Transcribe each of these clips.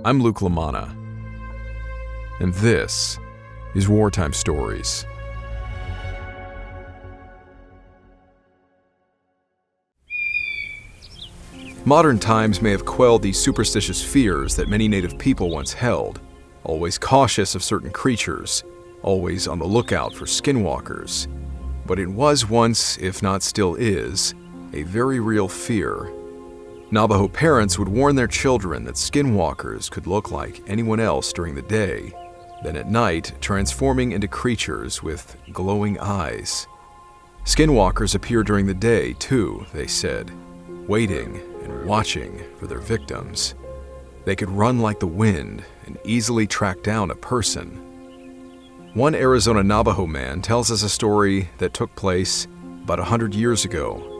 I'm Luke LaManna, and this is Wartime Stories. Modern times may have quelled the superstitious fears that many native people once held, always cautious of certain creatures, always on the lookout for skinwalkers. But it was once, if not still is, a very real fear. Navajo parents would warn their children that skinwalkers could look like anyone else during the day, then at night transforming into creatures with glowing eyes. Skinwalkers appear during the day too, they said, waiting and watching for their victims. They could run like the wind and easily track down a person. One Arizona Navajo man tells us a story that took place about 100 years ago.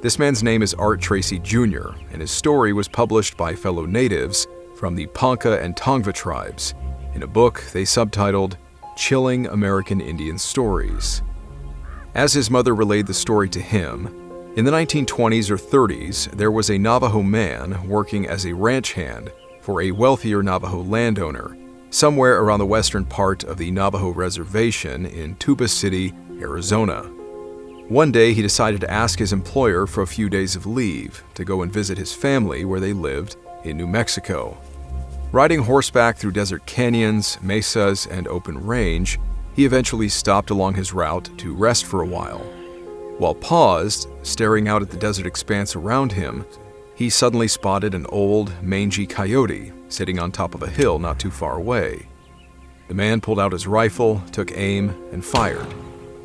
This man's name is Art Tracy Jr., and his story was published by fellow natives from the Ponca and Tongva tribes in a book they subtitled Chilling American Indian Stories. As his mother relayed the story to him, in the 1920s or 30s, there was a Navajo man working as a ranch hand for a wealthier Navajo landowner somewhere around the western part of the Navajo reservation in Tuba City, Arizona. One day, he decided to ask his employer for a few days of leave to go and visit his family where they lived in New Mexico. Riding horseback through desert canyons, mesas, and open range, he eventually stopped along his route to rest for a while. While paused, staring out at the desert expanse around him, he suddenly spotted an old, mangy coyote sitting on top of a hill not too far away. The man pulled out his rifle, took aim, and fired,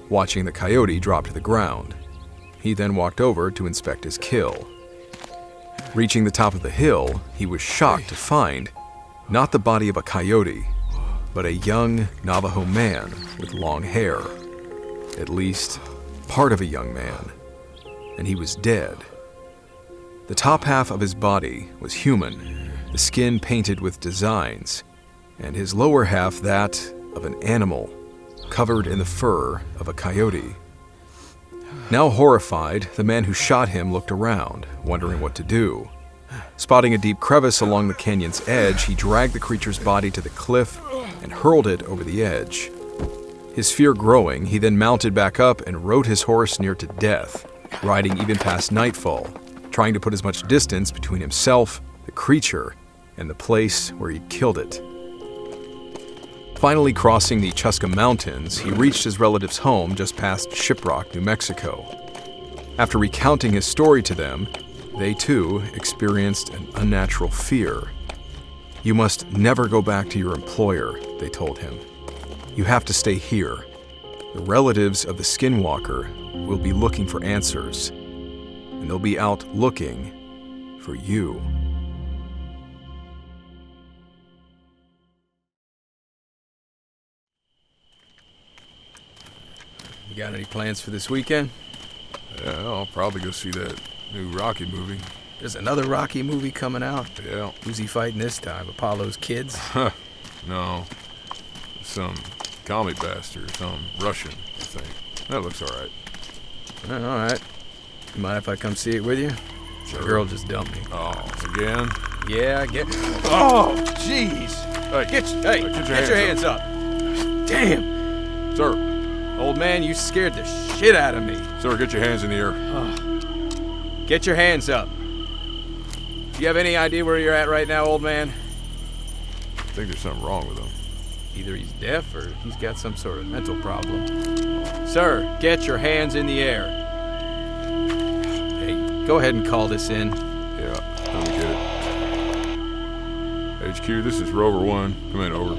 watching the coyote drop to the ground. He then walked over to inspect his kill. Reaching the top of the hill, he was shocked to find not the body of a coyote, but a young Navajo man with long hair. At least, part of a young man. And he was dead. The top half of his body was human, the skin painted with designs, and his lower half that of an animal, covered in the fur of a coyote. Now horrified, the man who shot him looked around, wondering what to do. Spotting a deep crevice along the canyon's edge, he dragged the creature's body to the cliff and hurled it over the edge. His fear growing, he then mounted back up and rode his horse near to death, riding even past nightfall, trying to put as much distance between himself, the creature, and the place where he'd killed it. Finally crossing the Chuska Mountains, he reached his relative's home just past Shiprock, New Mexico. After recounting his story to them, they too experienced an unnatural fear. "You must never go back to your employer," they told him. "You have to stay here. The relatives of the Skinwalker will be looking for answers, and they'll be out looking for you." You got any plans for this weekend? Yeah, I'll probably go see that new Rocky movie. There's another Rocky movie coming out. Yeah. Who's he fighting this time? Apollo's kids? No. Some comic bastard, some Russian, I think. That looks alright. All right. You mind if I come see it with you? Sure. The girl just dumped me. Oh, again? Yeah, I get... Oh, jeez! Hey, Get your hands up. Damn! Sir. Old man, you scared the shit out of me. Sir, get your hands in the air. Get your hands up. Do you have any idea where you're at right now, old man? I think there's something wrong with him. Either he's deaf or he's got some sort of mental problem. Sir, get your hands in the air. Hey, go ahead and call this in. Yeah, let me get it. HQ, this is Rover 1. Come in, over.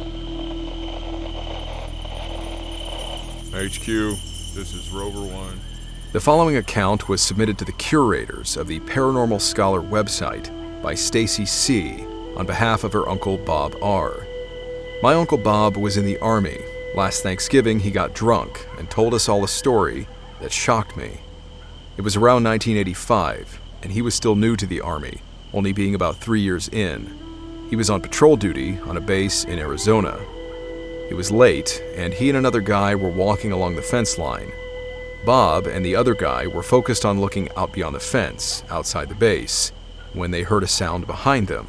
HQ, this is Rover 1. The following account was submitted to the curators of the Paranormal Scholar website by Stacy C. on behalf of her uncle Bob R. My Uncle Bob was in the Army. Last Thanksgiving, he got drunk and told us all a story that shocked me. It was around 1985, and he was still new to the Army, only being about 3 years in. He was on patrol duty on a base in Arizona. It was late, and he and another guy were walking along the fence line. Bob and the other guy were focused on looking out beyond the fence, outside the base, when they heard a sound behind them.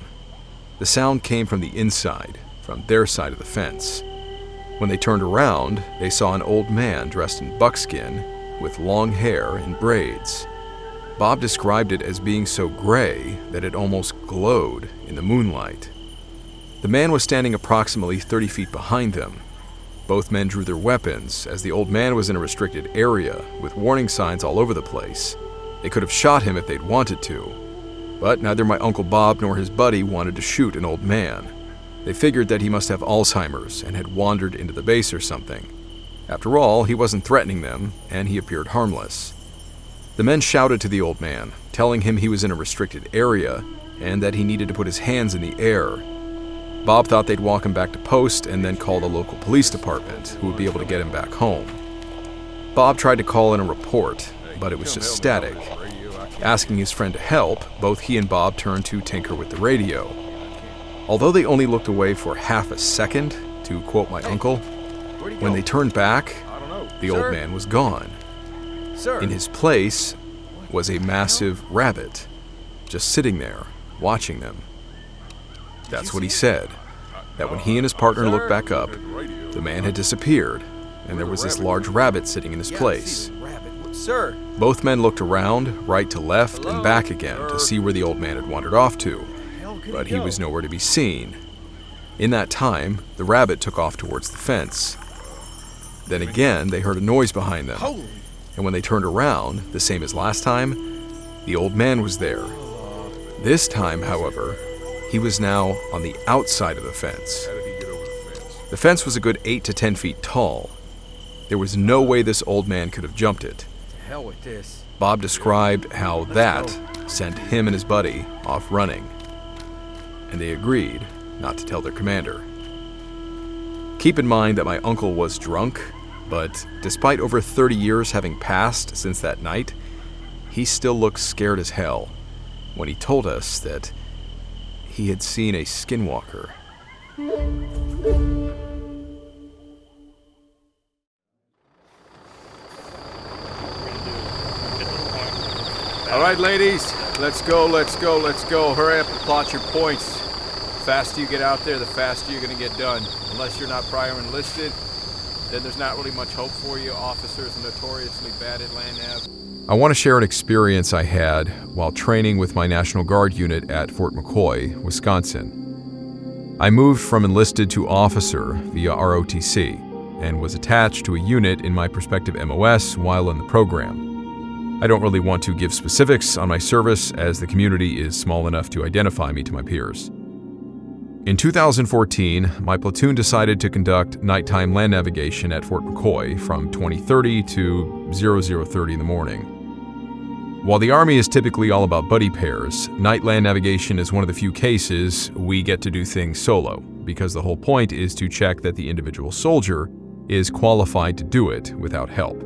The sound came from the inside, from their side of the fence. When they turned around, they saw an old man dressed in buckskin with long hair and braids. Bob described it as being so gray that it almost glowed in the moonlight. The man was standing approximately 30 feet behind them. Both men drew their weapons, as the old man was in a restricted area with warning signs all over the place. They could have shot him if they'd wanted to, but neither my Uncle Bob nor his buddy wanted to shoot an old man. They figured that he must have Alzheimer's and had wandered into the base or something. After all, he wasn't threatening them, and he appeared harmless. The men shouted to the old man, telling him he was in a restricted area and that he needed to put his hands in the air. Bob thought they'd walk him back to post and then call the local police department, who would be able to get him back home. Bob tried to call in a report, but it was just static. Asking his friend to help, both he and Bob turned to tinker with the radio. Although they only looked away for half a second, to quote my uncle, when they turned back, the old man was gone. In his place was a massive rabbit, just sitting there, watching them. That's what he said, that when he and his partner looked back up, the man had disappeared, and there was this large rabbit sitting in his place. Both men looked around, right to left, and back again to see where the old man had wandered off to, but he was nowhere to be seen. In that time, the rabbit took off towards the fence. Then again, they heard a noise behind them, and when they turned around, the same as last time, the old man was there. This time, however, he was now on the outside of the fence. The fence was a good 8 to 10 feet tall. There was no way this old man could have jumped it. To hell with this. Bob described how that sent him and his buddy off running, and they agreed not to tell their commander. Keep in mind that my uncle was drunk, but despite over 30 years having passed since that night, he still looked scared as hell when he told us that he had seen a Skinwalker. All right, ladies, let's go. Hurry up and plot your points. The faster you get out there, the faster you're going to get done. Unless you're not prior enlisted, then there's not really much hope for you. Officers are notoriously bad at land nav. I want to share an experience I had while training with my National Guard unit at Fort McCoy, Wisconsin. I moved from enlisted to officer via ROTC and was attached to a unit in my prospective MOS while in the program. I don't really want to give specifics on my service as the community is small enough to identify me to my peers. In 2014, my platoon decided to conduct nighttime land navigation at Fort McCoy from 20:30 to 00:30 in the morning. While the Army is typically all about buddy pairs, night land navigation is one of the few cases we get to do things solo, because the whole point is to check that the individual soldier is qualified to do it without help.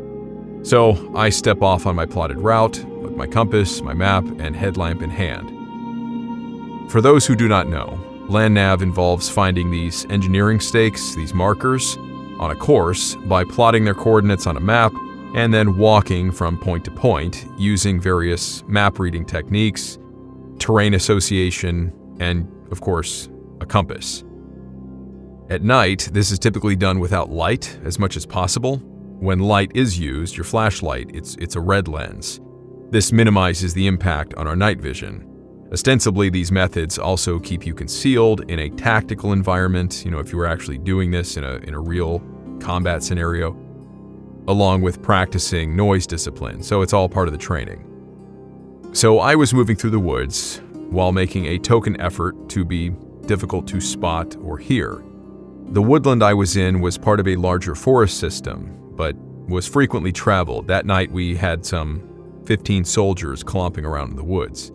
So I step off on my plotted route with my compass, my map, and headlamp in hand. For those who do not know, land nav involves finding these engineering stakes, these markers, on a course by plotting their coordinates on a map and then walking from point to point using various map reading techniques, terrain association, and, of course, a compass. At night, this is typically done without light as much as possible. When light is used, your flashlight, it's a red lens. This minimizes the impact on our night vision. Ostensibly, these methods also keep you concealed in a tactical environment, if you were actually doing this in a real combat scenario, along with practicing noise discipline, so it's all part of the training. So I was moving through the woods while making a token effort to be difficult to spot or hear. The woodland I was in was part of a larger forest system, but was frequently traveled. That night we had some 15 soldiers clomping around in the woods.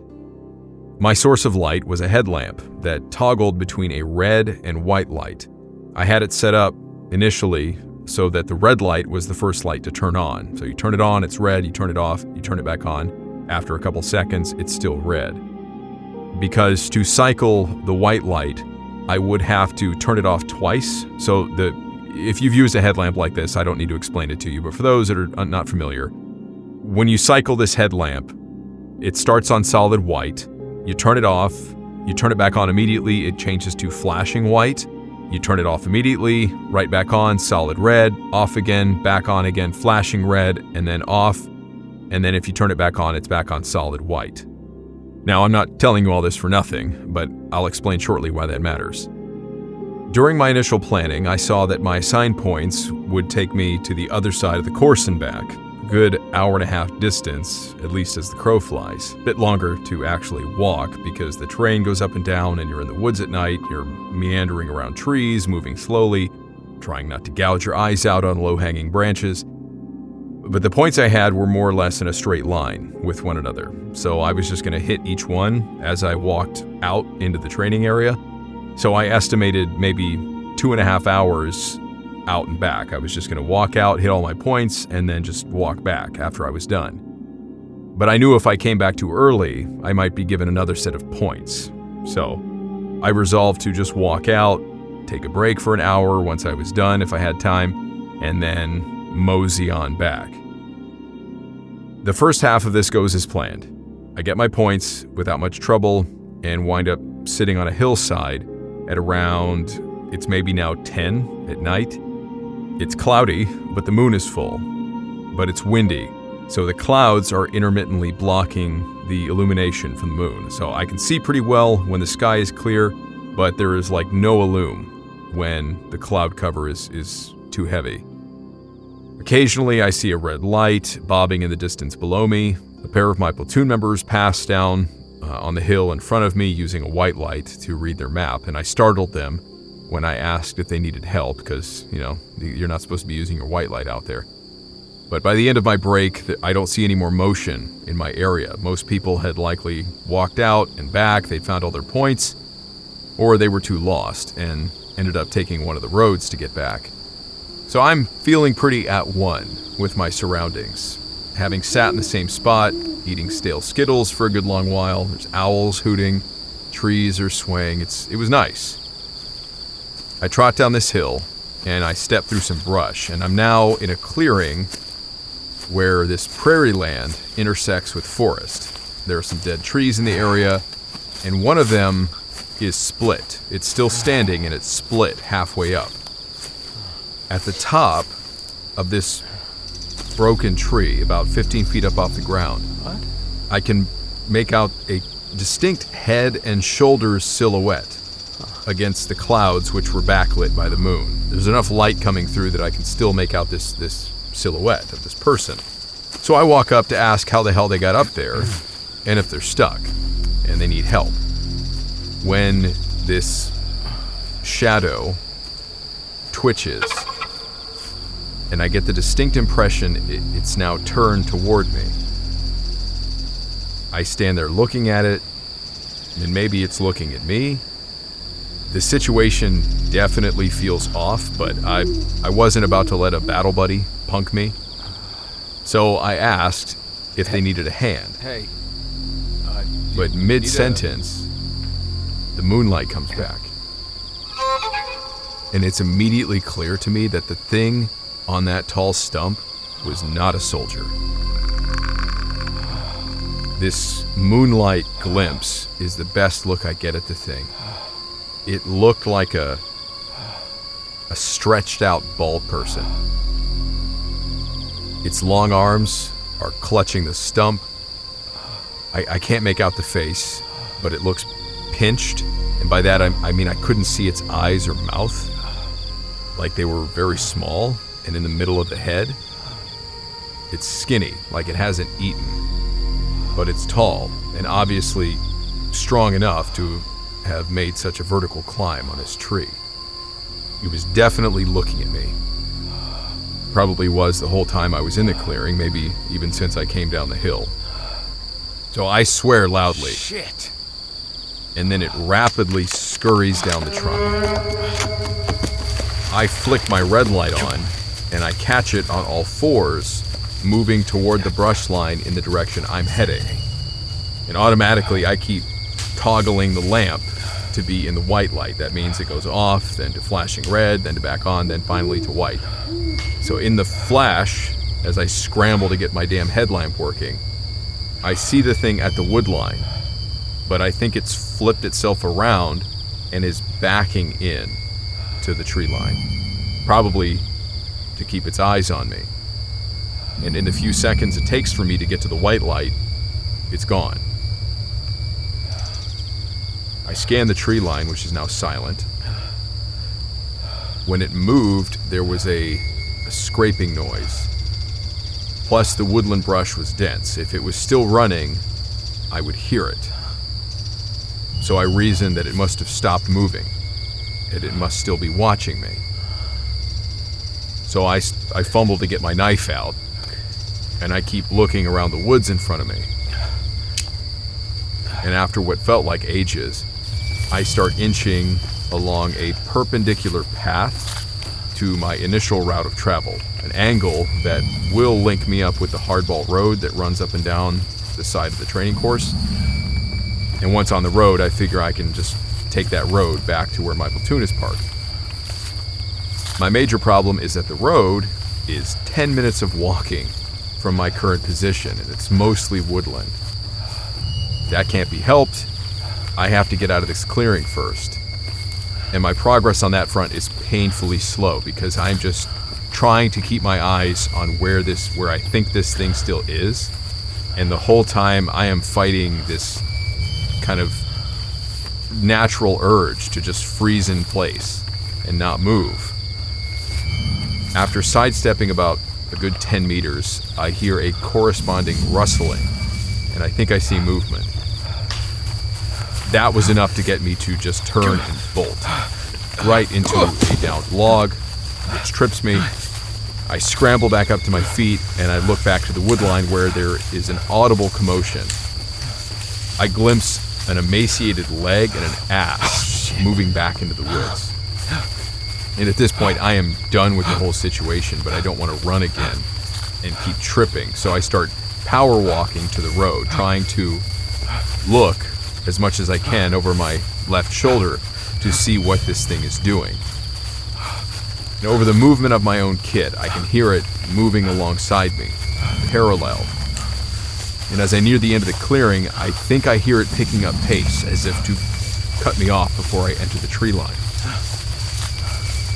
My source of light was a headlamp that toggled between a red and white light. I had it set up initially so that the red light was the first light to turn on. So you turn it on, it's red, you turn it off, you turn it back on. After a couple seconds, it's still red. Because to cycle the white light, I would have to turn it off twice. So if you've used a headlamp like this, I don't need to explain it to you, but for those that are not familiar, when you cycle this headlamp, it starts on solid white, you turn it off, You turn it back on immediately, it changes to flashing white. You turn it off immediately, right back on, solid red, off again, back on again, flashing red, and then off. And then if you turn it back on, it's back on solid white. Now, I'm not telling you all this for nothing, but I'll explain shortly why that matters. During my initial planning, I saw that my assign points would take me to the other side of the course and back. Good hour-and-a-half distance, at least as the crow flies. A bit longer to actually walk because the terrain goes up and down and you're in the woods at night, you're meandering around trees, moving slowly, trying not to gouge your eyes out on low-hanging branches. But the points I had were more or less in a straight line with one another, so I was just going to hit each one as I walked out into the training area. So I estimated maybe 2.5 hours out and back. I was just going to walk out, hit all my points, and then just walk back after I was done. But I knew if I came back too early, I might be given another set of points. So I resolved to just walk out, take a break for an hour once I was done if I had time, and then mosey on back. The first half of this goes as planned. I get my points without much trouble and wind up sitting on a hillside at around, it's maybe now 10 at night. It's cloudy, but the moon is full, but it's windy, so the clouds are intermittently blocking the illumination from the moon. So I can see pretty well when the sky is clear, but there is like no illume when the cloud cover is too heavy. Occasionally I see a red light bobbing in the distance below me. A pair of my platoon members pass down on the hill in front of me using a white light to read their map, and I startled them when I asked if they needed help because, you're not supposed to be using your white light out there. But by the end of my break, I don't see any more motion in my area. Most people had likely walked out and back, they'd found all their points, or they were too lost and ended up taking one of the roads to get back. So I'm feeling pretty at one with my surroundings. Having sat in the same spot, eating stale Skittles for a good long while, there's owls hooting, trees are swaying, it was nice. I trot down this hill, and I step through some brush, and I'm now in a clearing where this prairie land intersects with forest. There are some dead trees in the area, and one of them is split. It's still standing, and it's split halfway up. At the top of this broken tree, about 15 feet up off the ground, I can make out a distinct head and shoulders silhouette against the clouds which were backlit by the moon. There's enough light coming through that I can still make out this silhouette of this person. So I walk up to ask how the hell they got up there and if they're stuck and they need help. When this shadow twitches and I get the distinct impression it's now turned toward me. I stand there looking at it, and maybe it's looking at me. The situation definitely feels off, but I wasn't about to let a battle buddy punk me. So I asked if they needed a hand. Hey. But mid-sentence, the moonlight comes back. And it's immediately clear to me that the thing on that tall stump was not a soldier. This moonlight glimpse is the best look I get at the thing. It looked like a stretched out bald person. Its long arms are clutching the stump. I can't make out the face, but it looks pinched, and by that I mean I couldn't see its eyes or mouth. Like they were very small and in the middle of the head. It's skinny, like it hasn't eaten, but it's tall and obviously strong enough to have made such a vertical climb on this tree. It was definitely looking at me. Probably was the whole time I was in the clearing, maybe even since I came down the hill. So I swear loudly. Shit. And then it rapidly scurries down the trunk. I flick my red light on, and I catch it on all fours, moving toward the brush line in the direction I'm heading. And automatically I keep toggling the lamp to be in the white light. That means it goes off, then to flashing red, then to back on, then finally to white. So in the flash, as I scramble to get my damn headlamp working, I see the thing at the wood line, but I think it's flipped itself around and is backing in to the tree line, probably to keep its eyes on me. And in the few seconds it takes for me to get to the white light, it's gone. I scan the tree line, which is now silent. When it moved, there was a scraping noise. Plus, the woodland brush was dense. If it was still running, I would hear it. So I reasoned that it must have stopped moving, and it must still be watching me. So I fumble to get my knife out, and I keep looking around the woods in front of me. And after what felt like ages, I start inching along a perpendicular path to my initial route of travel, an angle that will link me up with the hardball road that runs up and down the side of the training course. And once on the road, I figure I can just take that road back to where my platoon is parked. My major problem is that the road is 10 minutes of walking from my current position, and it's mostly woodland. That can't be helped. I have to get out of this clearing first. And my progress on that front is painfully slow because I'm just trying to keep my eyes on where I think this thing still is. And the whole time I am fighting this kind of natural urge to just freeze in place and not move. After sidestepping about a good 10 meters, I hear a corresponding rustling, and I think I see movement. That was enough to get me to just turn and bolt right into a downed log, which trips me. I scramble back up to my feet, and I look back to the woodline where there is an audible commotion. I glimpse an emaciated leg and an ass moving back into the woods. And at this point, I am done with the whole situation, but I don't want to run again and keep tripping, so I start power walking to the road, trying to look as much as I can over my left shoulder to see what this thing is doing. And over the movement of my own kit, I can hear it moving alongside me, parallel. And as I near the end of the clearing, I think I hear it picking up pace, as if to cut me off before I enter the tree line.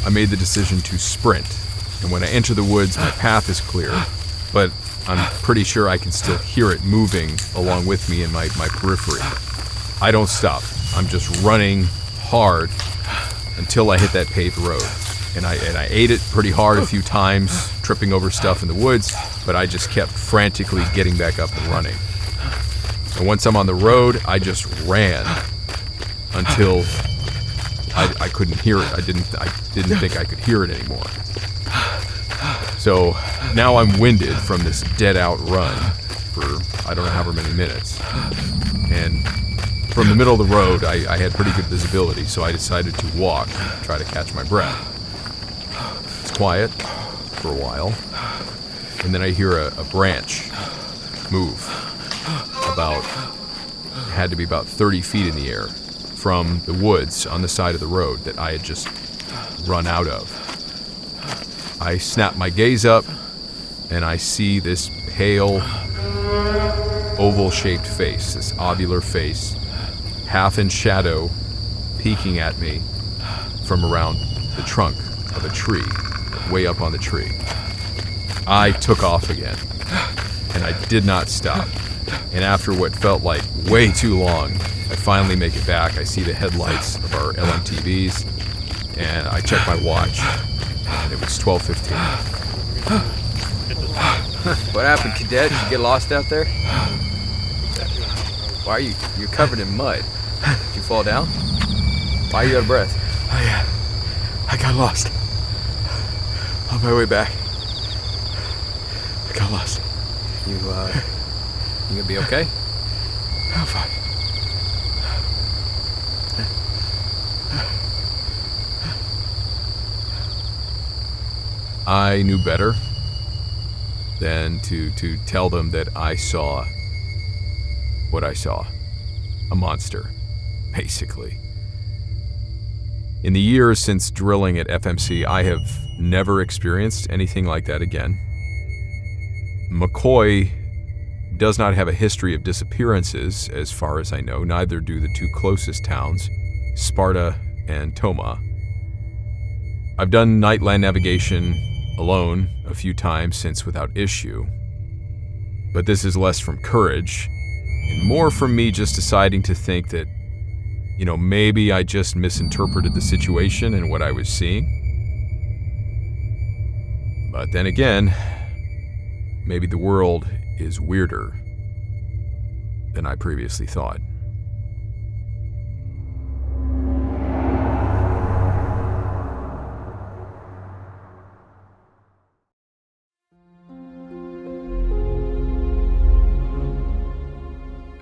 I made the decision to sprint, and when I enter the woods, my path is clear, but I'm pretty sure I can still hear it moving along with me in my periphery. I don't stop. I'm just running hard until I hit that paved road. And I ate it pretty hard a few times, tripping over stuff in the woods, but I just kept frantically getting back up and running. And once I'm on the road, I just ran until I couldn't hear it. I didn't think I could hear it anymore. So now I'm winded from this dead-out run for I don't know however many minutes. And from the middle of the road, I had pretty good visibility, so I decided to walk, try to catch my breath. It's quiet for a while, and then I hear a branch move. It had to be about 30 feet in the air from the woods on the side of the road that I had just run out of. I snap my gaze up, and I see this pale, oval-shaped face, this ovular face, half in shadow, peeking at me from around the trunk of a tree, way up on the tree. I took off again, and I did not stop. And after what felt like way too long, I finally make it back. I see the headlights of our LMTVs, and I check my watch, and it was 12:15. What happened, cadet? Did you get lost out there? Why are you're covered in mud? Did you fall down? Why are you out of breath? I got lost. On my way back. I got lost. You gonna be okay? I'm fine. I knew better than to tell them that I saw what I saw. A monster, basically. In the years since drilling at FMC, I have never experienced anything like that again. McCoy does not have a history of disappearances, as far as I know. Neither do the two closest towns, Sparta and Toma. I've done nightland navigation alone a few times since without issue. But this is less from courage, and more from me just deciding to think that, maybe I just misinterpreted the situation and what I was seeing. But then again, maybe the world is weirder than I previously thought.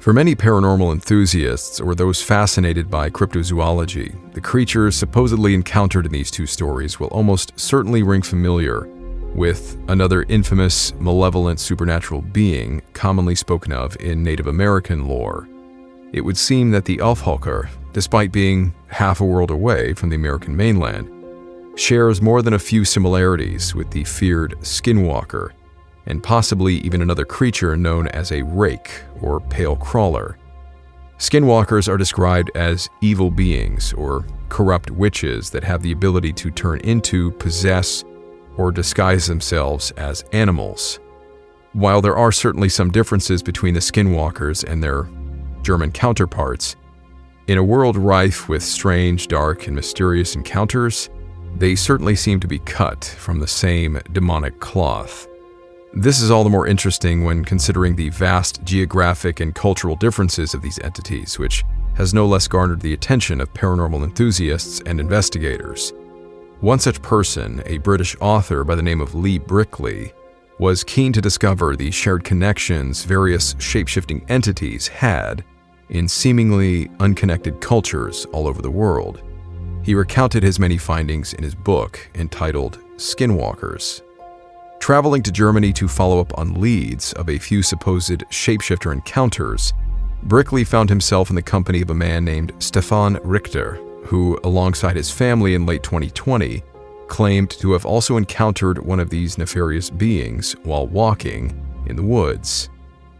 For many paranormal enthusiasts or those fascinated by cryptozoology, the creatures supposedly encountered in these two stories will almost certainly ring familiar with another infamous, malevolent supernatural being commonly spoken of in Native American lore. It would seem that the Afghan, despite being half a world away from the American mainland, shares more than a few similarities with the feared Skinwalker, and possibly even another creature known as a rake or pale crawler. Skinwalkers are described as evil beings or corrupt witches that have the ability to turn into, possess, or disguise themselves as animals. While there are certainly some differences between the Skinwalkers and their German counterparts, in a world rife with strange, dark, and mysterious encounters, they certainly seem to be cut from the same demonic cloth. This is all the more interesting when considering the vast geographic and cultural differences of these entities, which has no less garnered the attention of paranormal enthusiasts and investigators. One such person, a British author by the name of Lee Brickley, was keen to discover the shared connections various shape-shifting entities had in seemingly unconnected cultures all over the world. He recounted his many findings in his book entitled Skinwalkers. Traveling to Germany to follow up on leads of a few supposed shapeshifter encounters, Brickley found himself in the company of a man named Stefan Richter, who, alongside his family in late 2020, claimed to have also encountered one of these nefarious beings while walking in the woods.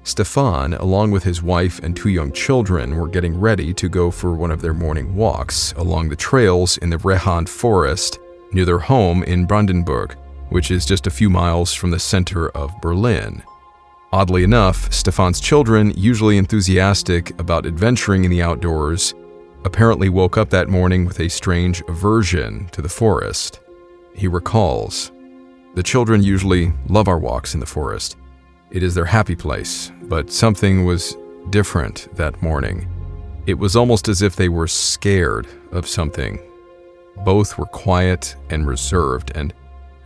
Stefan, along with his wife and two young children, were getting ready to go for one of their morning walks along the trails in the recount forest near their home in Brandenburg, which is just a few miles from the center of Berlin. Oddly enough, Stefan's children, usually enthusiastic about adventuring in the outdoors, apparently woke up that morning with a strange aversion to the forest. He recalls, "The children usually love our walks in the forest. It is their happy place, but something was different that morning. It was almost as if they were scared of something. Both were quiet and reserved, and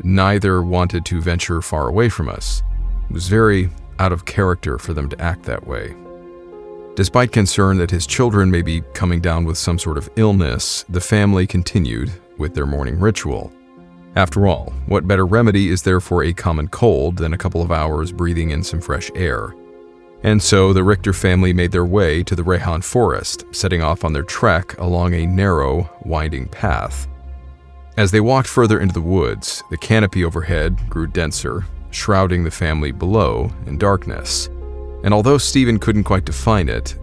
neither wanted to venture far away from us. It was very out of character for them to act that way." Despite concern that his children may be coming down with some sort of illness, the family continued with their morning ritual. After all, what better remedy is there for a common cold than a couple of hours breathing in some fresh air? And so the Richter family made their way to the recount forest, setting off on their trek along a narrow, winding path. As they walked further into the woods, the canopy overhead grew denser, shrouding the family below in darkness. And although Stephen couldn't quite define it,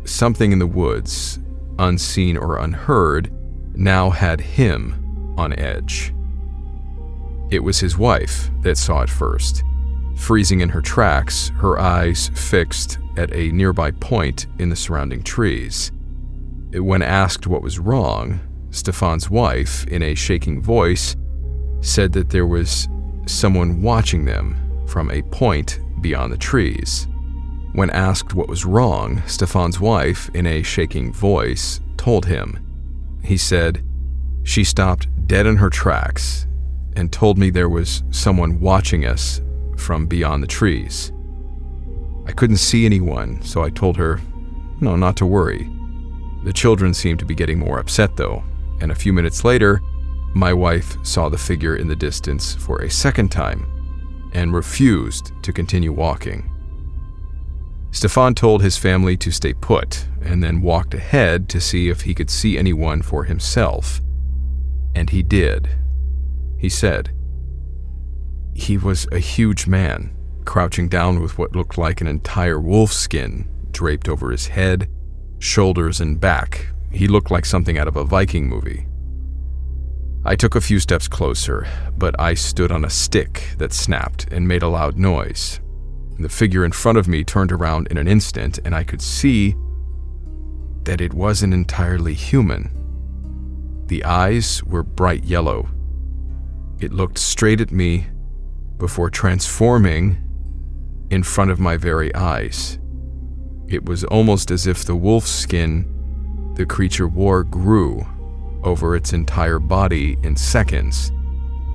something in the woods, unseen or unheard, now had him on edge. It was his wife that saw it first, freezing in her tracks, her eyes fixed at a nearby point in the surrounding trees. When asked what was wrong, Stefan's wife, in a shaking voice, said that there was someone watching them from a point beyond the trees. When asked what was wrong, Stefan's wife, in a shaking voice, told him. He said, "She stopped dead in her tracks and told me there was someone watching us from beyond the trees. I couldn't see anyone, so I told her, no, not to worry." The children seemed to be getting more upset though, and a few minutes later, my wife saw the figure in the distance for a second time and refused to continue walking. Stefan told his family to stay put and then walked ahead to see if he could see anyone for himself. And he did. He said, "He was a huge man, crouching down with what looked like an entire wolf skin draped over his head, shoulders, and back. He looked like something out of a Viking movie. I took a few steps closer, but I stood on a stick that snapped and made a loud noise. The figure in front of me turned around in an instant, and I could see that it wasn't entirely human. The eyes were bright yellow. It looked straight at me before transforming in front of my very eyes. It was almost as if the wolf skin the creature wore grew over its entire body in seconds.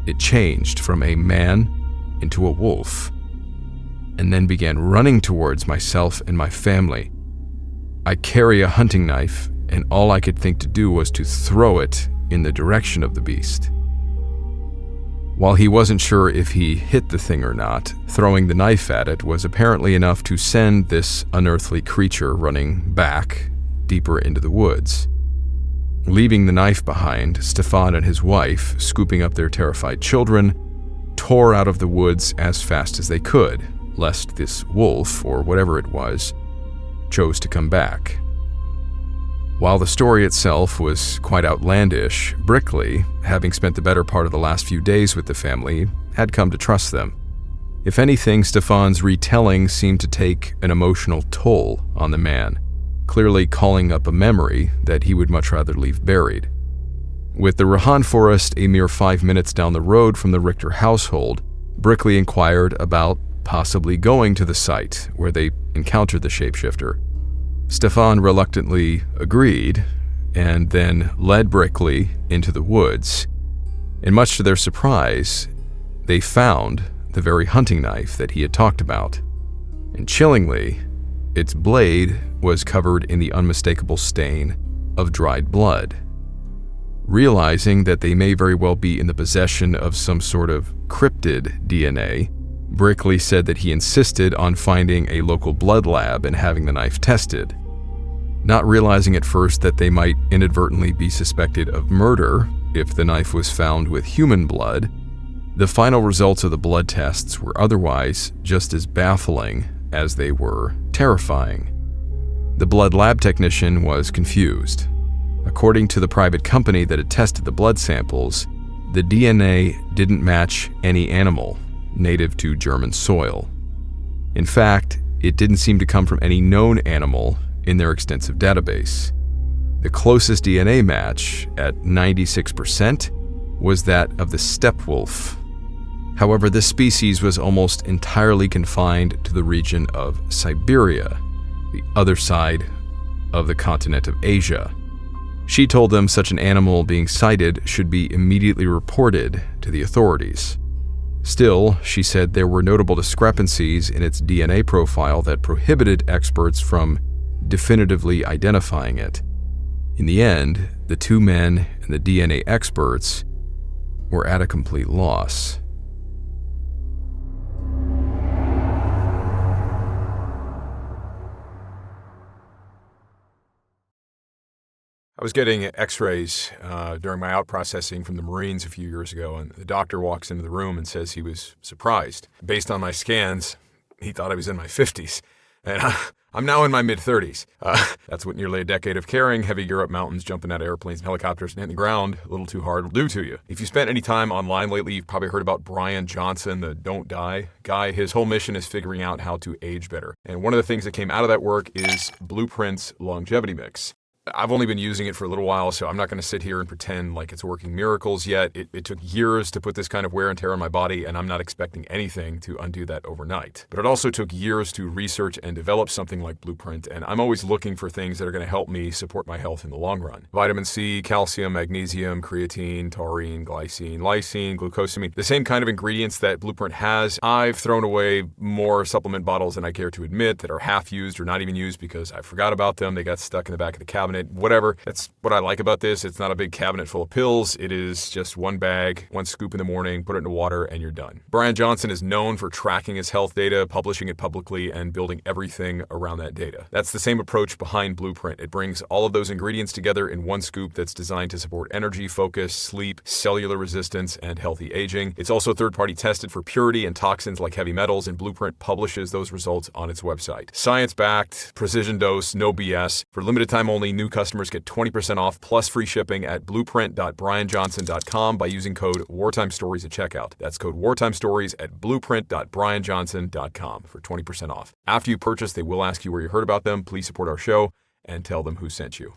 It changed from a man into a wolf, and then began running towards myself and my family. I carry a hunting knife, and all I could think to do was to throw it in the direction of the beast. While he wasn't sure if he hit the thing or not, throwing the knife at it was apparently enough to send this unearthly creature running back deeper into the woods. Leaving the knife behind, Stefan and his wife, scooping up their terrified children, tore out of the woods as fast as they could, lest this wolf, or whatever it was, chose to come back. While the story itself was quite outlandish, Brickley, having spent the better part of the last few days with the family, had come to trust them. If anything, Stefan's retelling seemed to take an emotional toll on the man, clearly calling up a memory that he would much rather leave buried. With the Rahan Forest a mere 5 minutes down the road from the Richter household, Brickley inquired about possibly going to the site where they encountered the shapeshifter. Stefan reluctantly agreed, and then led Brickley into the woods. And much to their surprise, they found the very hunting knife that he had talked about. And chillingly, its blade was covered in the unmistakable stain of dried blood. Realizing that they may very well be in the possession of some sort of cryptid DNA, Brickley said that he insisted on finding a local blood lab and having the knife tested. Not realizing at first that they might inadvertently be suspected of murder if the knife was found with human blood, the final results of the blood tests were otherwise just as baffling as they were terrifying. The blood lab technician was confused. According to the private company that had tested the blood samples, the DNA didn't match any animal native to German soil. In fact, it didn't seem to come from any known animal in their extensive database. The closest DNA match, at 96%, was that of the steppe wolf. However, this species was almost entirely confined to the region of Siberia, the other side of the continent of Asia. She told them such an animal being sighted should be immediately reported to the authorities. Still, she said there were notable discrepancies in its DNA profile that prohibited experts from definitively identifying it. In the end, the two men and the DNA experts were at a complete loss. I was getting x-rays during my out processing from the Marines a few years ago, and the doctor walks into the room and says he was surprised. Based on my scans, he thought I was in my 50s, and I'm now in my mid-30s. That's what nearly a decade of carrying heavy gear up mountains, jumping out of airplanes and helicopters and hitting the ground a little too hard will do to you. If you spent any time online lately, you've probably heard about Brian Johnson, the Don't Die guy. His whole mission is figuring out how to age better. And one of the things that came out of that work is Blueprint's longevity mix. I've only been using it for a little while, so I'm not going to sit here and pretend like it's working miracles yet. It took years to put this kind of wear and tear on my body, and I'm not expecting anything to undo that overnight. But it also took years to research and develop something like Blueprint, and I'm always looking for things that are going to help me support my health in the long run. Vitamin C, calcium, magnesium, creatine, taurine, glycine, lysine, glucosamine, the same kind of ingredients that Blueprint has. I've thrown away more supplement bottles than I care to admit that are half used or not even used because I forgot about them. They got stuck in the back of the cabinet cabinet, whatever. That's what I like about this. It's not a big cabinet full of pills. It is just one bag, one scoop in the morning, put it into water, and you're done. Brian Johnson is known for tracking his health data, publishing it publicly, and building everything around that data. That's the same approach behind Blueprint. It brings all of those ingredients together in one scoop that's designed to support energy, focus, sleep, cellular resistance, and healthy aging. It's also third-party tested for purity and toxins like heavy metals, and Blueprint publishes those results on its website. Science-backed, precision dose, no BS. For limited time only, new customers get 20% off plus free shipping at blueprint.brianjohnson.com by using code WartimeStories at checkout. That's code WartimeStories at blueprint.brianjohnson.com for 20% off. After you purchase, they will ask you where you heard about them. Please support our show and tell them who sent you.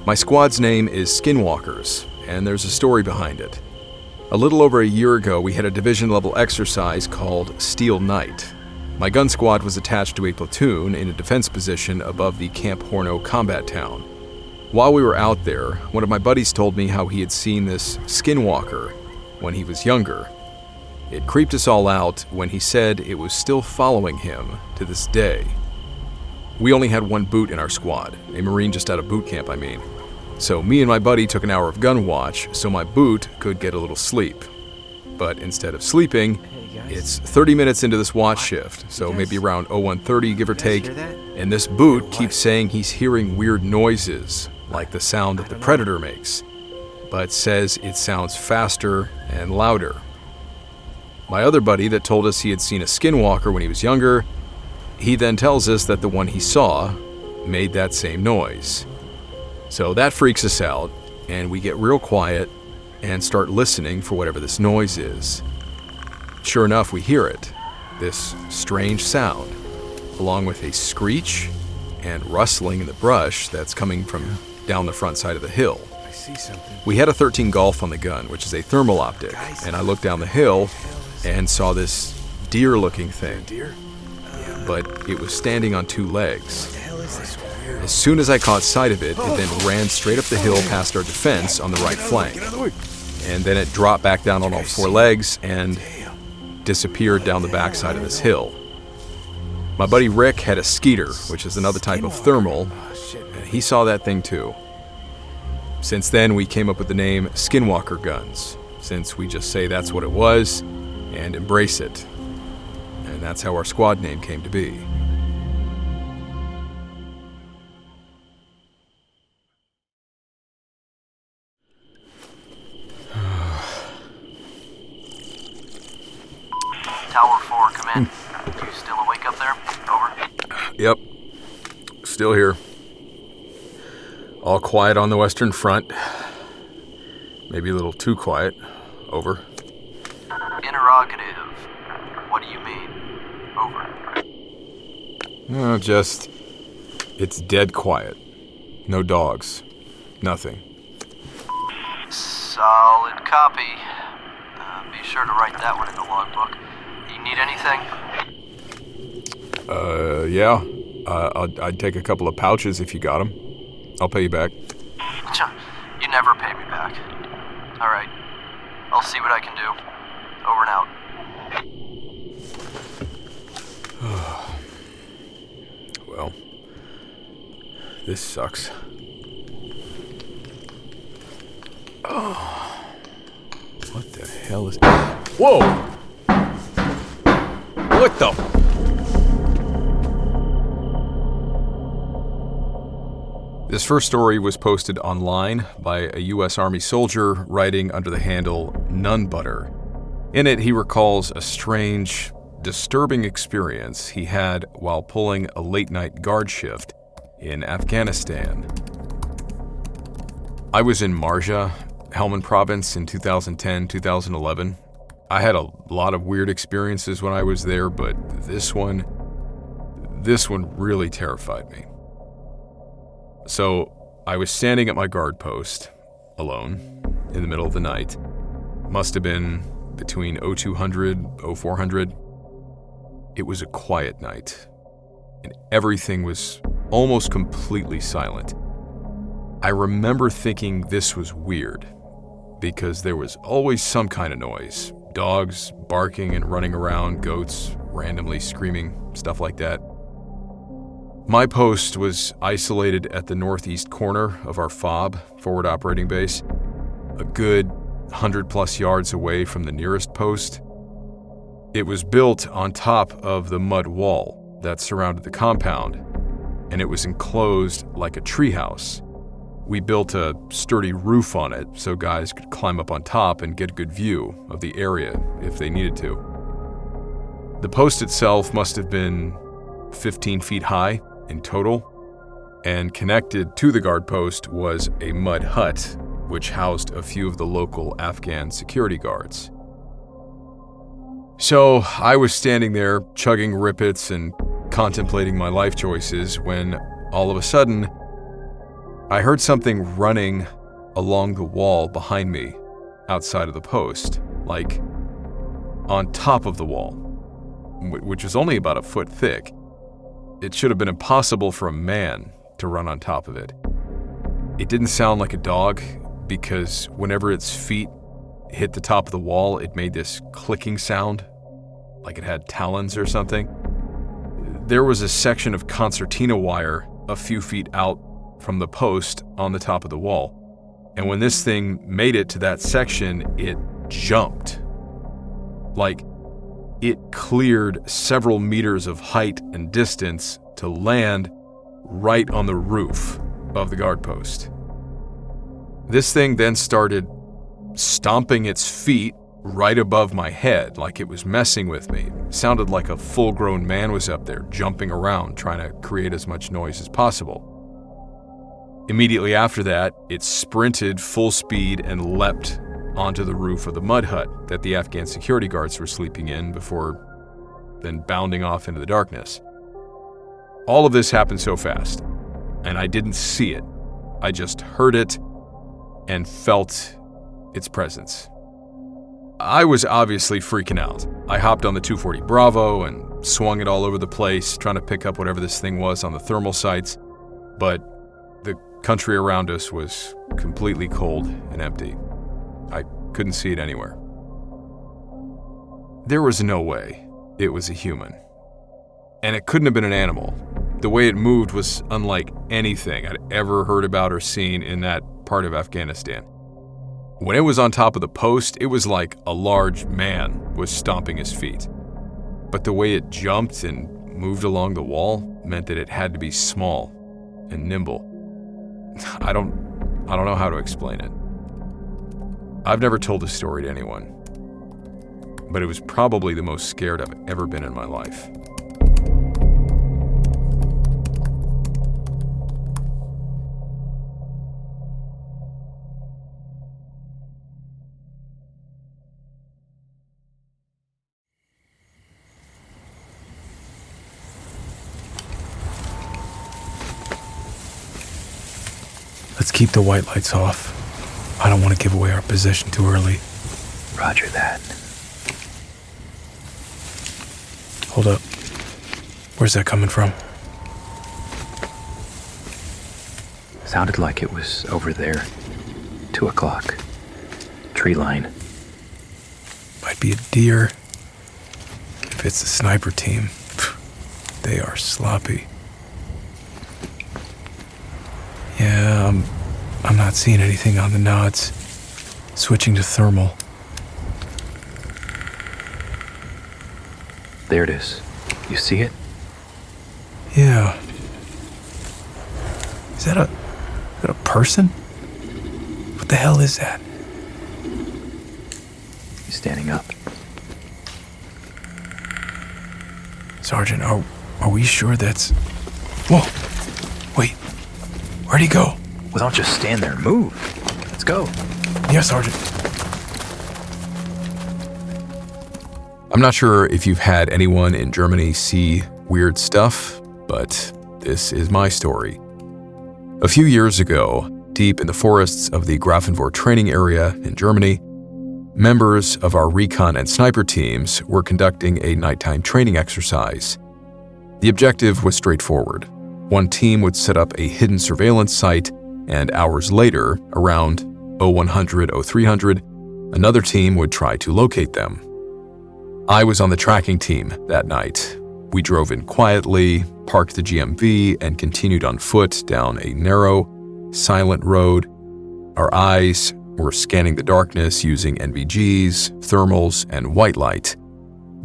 My squad's name is Skinwalkers, and there's a story behind it. A little over a year ago, we had a division-level exercise called Steel Night. My gun squad was attached to a platoon in a defense position above the Camp Horno combat town. While we were out there, one of my buddies told me how he had seen this Skinwalker when he was younger. It creeped us all out when he said it was still following him to this day. We only had one boot in our squad, a Marine just out of boot camp, I mean. So me and my buddy took an hour of gun watch so my boot could get a little sleep. But instead of sleeping, it's 30 minutes into this watch shift, so maybe around 01:30, give or take, and this boot keeps saying he's hearing weird noises, like the sound that the Predator makes, but says it sounds faster and louder. My other buddy that told us he had seen a Skinwalker when he was younger, he then tells us that the one he saw made that same noise. So that freaks us out, and we get real quiet and start listening for whatever this noise is. Sure enough, we hear it, this strange sound, along with a screech and rustling in the brush that's coming from down the front side of the hill. I see something. We had a 13 Golf on the gun, which is a thermal optic, and I looked down the hill and saw this deer-looking thing, Deer? but it was standing on two legs. What the hell is this? Weird. As soon as I caught sight of it, it then ran straight up the hill past our defense on the right flank. Get out of the way. And then it dropped back down on all four legs and disappeared down the backside of this hill. My buddy Rick had a Skeeter, which is another type of thermal, and he saw that thing too. Since then, we came up with the name Skinwalker Guns, since we just say that's what it was and embrace it. And that's how our squad name came to be. Tower 4, come in. You still awake up there? Over. Yep, still here. All quiet on the Western Front. Maybe a little too quiet. Over. Interrogative. What do you mean? Over. No, just... it's dead quiet. No dogs. Nothing. Solid copy. Be sure to write that one in the logbook. You need anything? Yeah. I'd take a couple of pouches if you got them. I'll pay you back. You never pay me back. All right. I'll see what I can do. Over and out. Well, this sucks. Oh, what the hell is... Whoa! What the... This first story was posted online by a U.S. Army soldier writing under the handle Nunbutter. In it, he recalls a strange, disturbing experience he had while pulling a late-night guard shift in Afghanistan. I was in Marja, Helmand Province in 2010-2011. I had a lot of weird experiences when I was there, but this one really terrified me. So I was standing at my guard post, alone, in the middle of the night. Must have been between 0200, 0400. It was a quiet night, and everything was almost completely silent. I remember thinking this was weird, because there was always some kind of noise, dogs barking and running around, goats randomly screaming, stuff like that. My post was isolated at the northeast corner of our FOB, forward operating base, a good 100+ yards away from the nearest post. It was built on top of the mud wall that surrounded the compound, and it was enclosed like a treehouse. We built a sturdy roof on it so guys could climb up on top and get a good view of the area if they needed to. The post itself must have been 15 feet high in total, and connected to the guard post was a mud hut which housed a few of the local Afghan security guards. So I was standing there chugging rippets and contemplating my life choices when all of a sudden I heard something running along the wall behind me outside of the post, like on top of the wall, which was only about a foot thick. It should have been impossible for a man to run on top of it. It didn't sound like a dog because whenever its feet hit the top of the wall, it made this clicking sound, like it had talons or something. There was a section of concertina wire a few feet out from the post on the top of the wall. And when this thing made it to that section, it jumped. Like, it cleared several meters of height and distance to land right on the roof of the guard post. This thing then started stomping its feet right above my head, like it was messing with me. It sounded like a full-grown man was up there jumping around, trying to create as much noise as possible. Immediately after that, it sprinted full speed and leapt onto the roof of the mud hut that the Afghan security guards were sleeping in before then bounding off into the darkness. All of this happened so fast, and I didn't see it. I just heard it and felt its presence. I was obviously freaking out. I hopped on the 240 Bravo and swung it all over the place, trying to pick up whatever this thing was on the thermal sights, but the country around us was completely cold and empty. I couldn't see it anywhere. There was no way it was a human. And it couldn't have been an animal. The way it moved was unlike anything I'd ever heard about or seen in that part of Afghanistan. When it was on top of the post, it was like a large man was stomping his feet. But the way it jumped and moved along the wall meant that it had to be small and nimble. I don't know how to explain it. I've never told this story to anyone, but it was probably the most scared I've ever been in my life. Let's keep the white lights off. I don't want to give away our position too early. Roger that. Hold up. Where's that coming from? Sounded like it was over there. 2 o'clock. Tree line. Might be a deer. If it's the sniper team, they are sloppy. Yeah, I'm not seeing anything on the nods. Switching to thermal. There it is. You see it? Yeah. Is that a person? What the hell is that? He's standing up. Sergeant, are we sure that's... Whoa! Wait. Where'd he go? Well, don't just stand there. Move. Let's go. Yeah, Sergeant. I'm not sure if you've had anyone in Germany see weird stuff, but this is my story. A few years ago, deep in the forests of the Grafenwohr training area in Germany, members of our recon and sniper teams were conducting a nighttime training exercise. The objective was straightforward. One team would set up a hidden surveillance site, and hours later, around 0100, 0300, Another team would try to locate them. I was on the tracking team that night. We drove in quietly, parked the GMV, and continued on foot down a narrow, silent road. Our eyes were scanning the darkness using NVGs, thermals, and white light.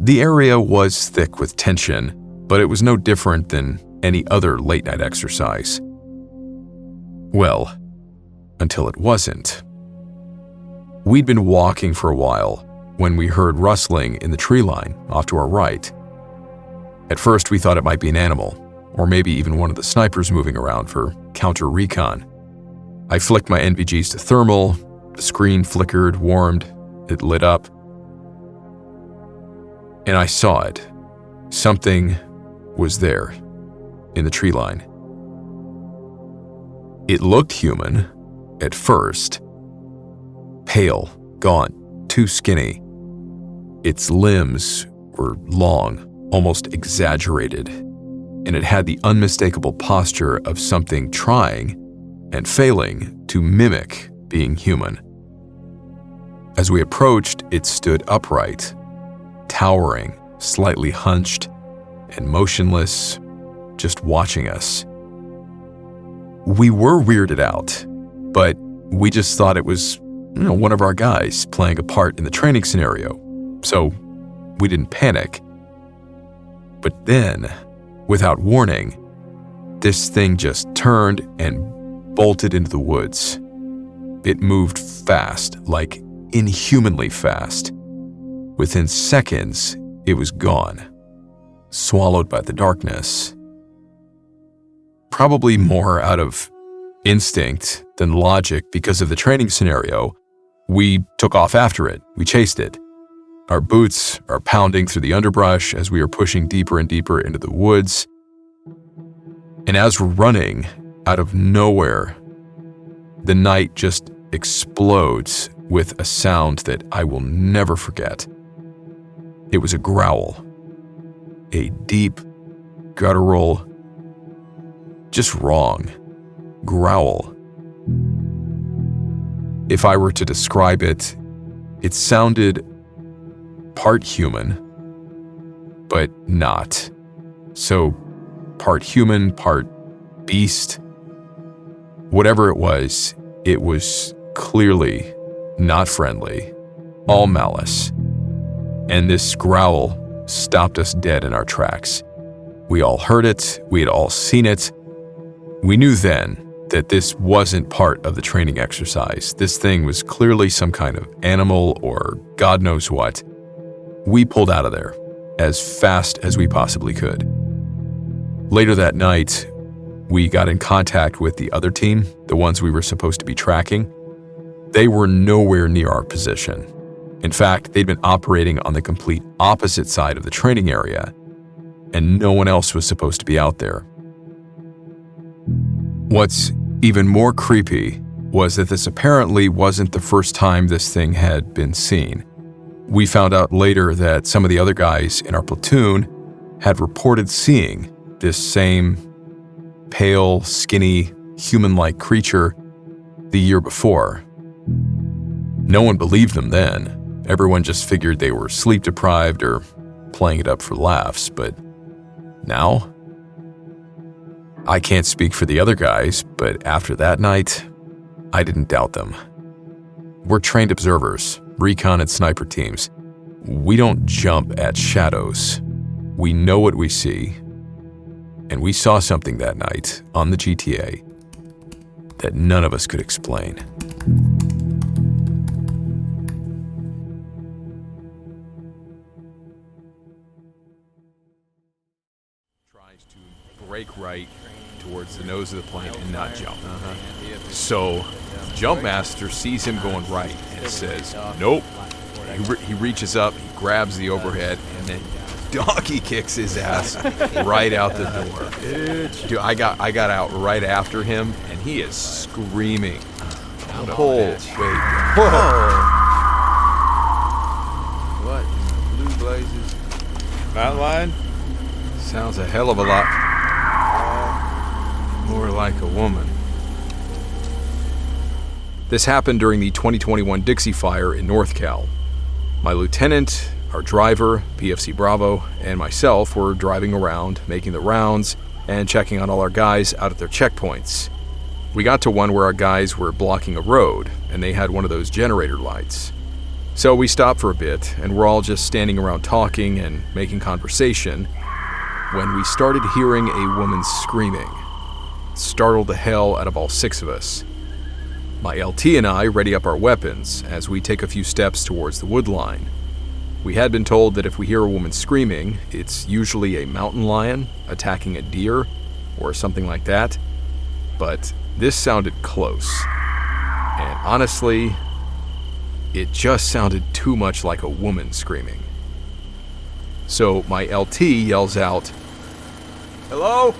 The area was thick with tension, but it was no different than any other late-night exercise. Well, until it wasn't. We'd been walking for a while when we heard rustling in the tree line off to our right. At first, we thought it might be an animal, or maybe even one of the snipers moving around for counter-recon. I flicked my NVGs to thermal, the screen flickered, warmed, it lit up. And I saw it. Something was there, in the tree line. It looked human, at first. Pale, gaunt, too skinny. Its limbs were long, almost exaggerated, and it had the unmistakable posture of something trying and failing to mimic being human. As we approached, it stood upright, towering, slightly hunched, and motionless, just watching us. We were weirded out, but we just thought it was, one of our guys playing a part in the training scenario, so we didn't panic. But then, without warning, this thing just turned and bolted into the woods. It moved fast, like inhumanly fast. Within seconds, it was gone, swallowed by the darkness. Probably more out of instinct than logic because of the training scenario, we took off after it. We chased it. Our boots are pounding through the underbrush as we are pushing deeper and deeper into the woods. And as we're running, out of nowhere, the night just explodes with a sound that I will never forget. It was a growl. A deep, guttural, just wrong growl. If I were to describe it, it sounded part human, but not. So, part human, part beast. Whatever it was clearly not friendly, all malice. And this growl stopped us dead in our tracks. We all heard it, we had all seen it. We knew then that this wasn't part of the training exercise. This thing was clearly some kind of animal or God knows what. We pulled out of there as fast as we possibly could. Later that night, we got in contact with the other team, the ones we were supposed to be tracking. They were nowhere near our position. In fact, they'd been operating on the complete opposite side of the training area, and no one else was supposed to be out there. What's even more creepy was that this apparently wasn't the first time this thing had been seen. We found out later that some of the other guys in our platoon had reported seeing this same pale, skinny, human-like creature the year before. No one believed them then. Everyone just figured they were sleep-deprived or playing it up for laughs, but now? I can't speak for the other guys, but after that night, I didn't doubt them. We're trained observers, recon and sniper teams. We don't jump at shadows. We know what we see. And we saw something that night on the GTA that none of us could explain. Tries to break right towards the nose of the plane and not jump. So Jumpmaster sees him going right and says, nope. He reaches up, he grabs the overhead, and then donkey kicks his ass right out the door. Dude, I got out right after him, and he is screaming. What? Blue blazes. Mountain lion? Sounds a hell of a lot more like a woman. This happened during the 2021 Dixie Fire in North Cal. My lieutenant, our driver, PFC Bravo, and myself were driving around, making the rounds, and checking on all our guys out at their checkpoints. We got to one where our guys were blocking a road, and they had one of those generator lights. So we stopped for a bit, and we're all just standing around talking and making conversation, when we started hearing a woman screaming. It startled the hell out of all 6 of us. My LT and I ready up our weapons as we take a few steps towards the wood line. We had been told that if we hear a woman screaming, it's usually a mountain lion attacking a deer or something like that, but this sounded close. And honestly, it just sounded too much like a woman screaming. So my LT yells out, "Hello?"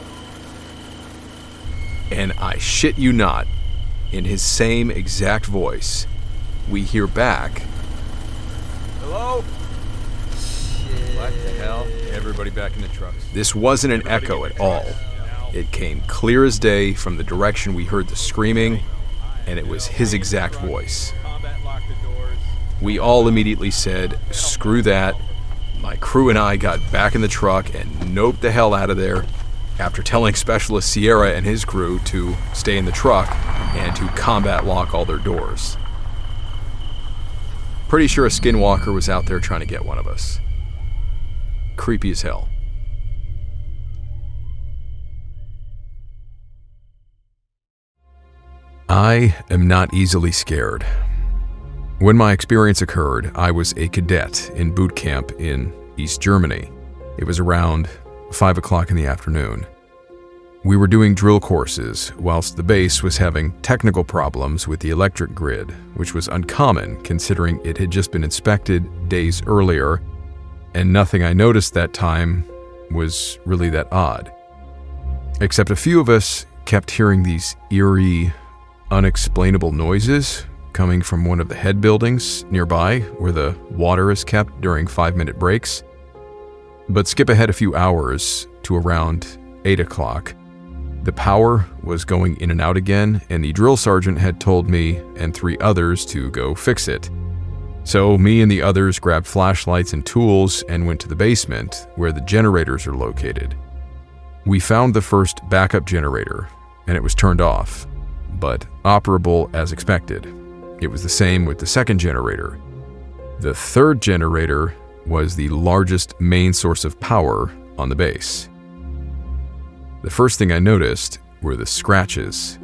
And I shit you not, in his same exact voice, we hear back, "Hello?" What the hell? Everybody back in the trucks. This wasn't an echo at all. It came clear as day from the direction we heard the screaming, and it was his exact voice. We all immediately said, "Screw that." My crew and I got back in the truck and noped the hell out of there after telling Specialist Sierra and his crew to stay in the truck and to combat lock all their doors. Pretty sure a Skinwalker was out there trying to get one of us. Creepy as hell. I am not easily scared. When my experience occurred, I was a cadet in boot camp in East Germany. It was around 5 o'clock in the afternoon. We were doing drill courses whilst the base was having technical problems with the electric grid, which was uncommon considering it had just been inspected days earlier, and nothing I noticed that time was really that odd. Except a few of us kept hearing these eerie, unexplainable noises coming from one of the head buildings nearby where the water is kept during 5-minute breaks. But skip ahead a few hours to around 8 o'clock. The power was going in and out again, and the drill sergeant had told me and 3 others to go fix it. So me and the others grabbed flashlights and tools and went to the basement where the generators are located. We found the first backup generator, and it was turned off, but operable as expected. It was the same with the second generator. The third generator was the largest main source of power on the base. The first thing I noticed were the scratches.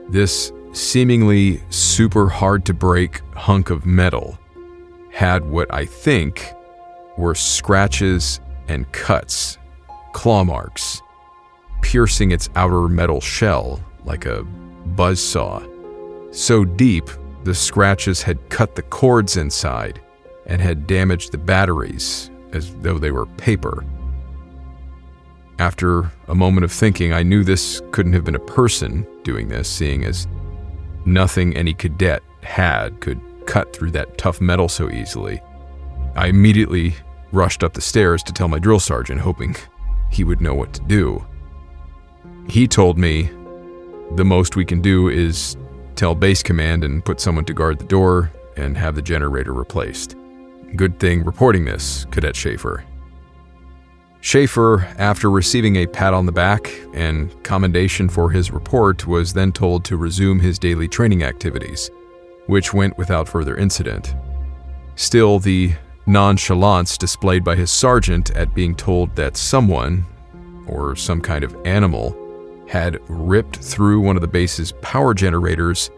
This seemingly super hard to break hunk of metal had what I think were scratches and cuts, claw marks, piercing its outer metal shell like a buzzsaw. So deep, the scratches had cut the cords inside and had damaged the batteries as though they were paper. After a moment of thinking, I knew this couldn't have been a person doing this, seeing as nothing any cadet had could cut through that tough metal so easily. I immediately rushed up the stairs to tell my drill sergeant, hoping he would know what to do. He told me the most we can do is tell base command and put someone to guard the door and have the generator replaced. Good thing reporting this, Cadet Schaefer. Schaefer, after receiving a pat on the back and commendation for his report, was then told to resume his daily training activities, which went without further incident. Still, the nonchalance displayed by his sergeant at being told that someone, or some kind of animal, had ripped through one of the base's power generators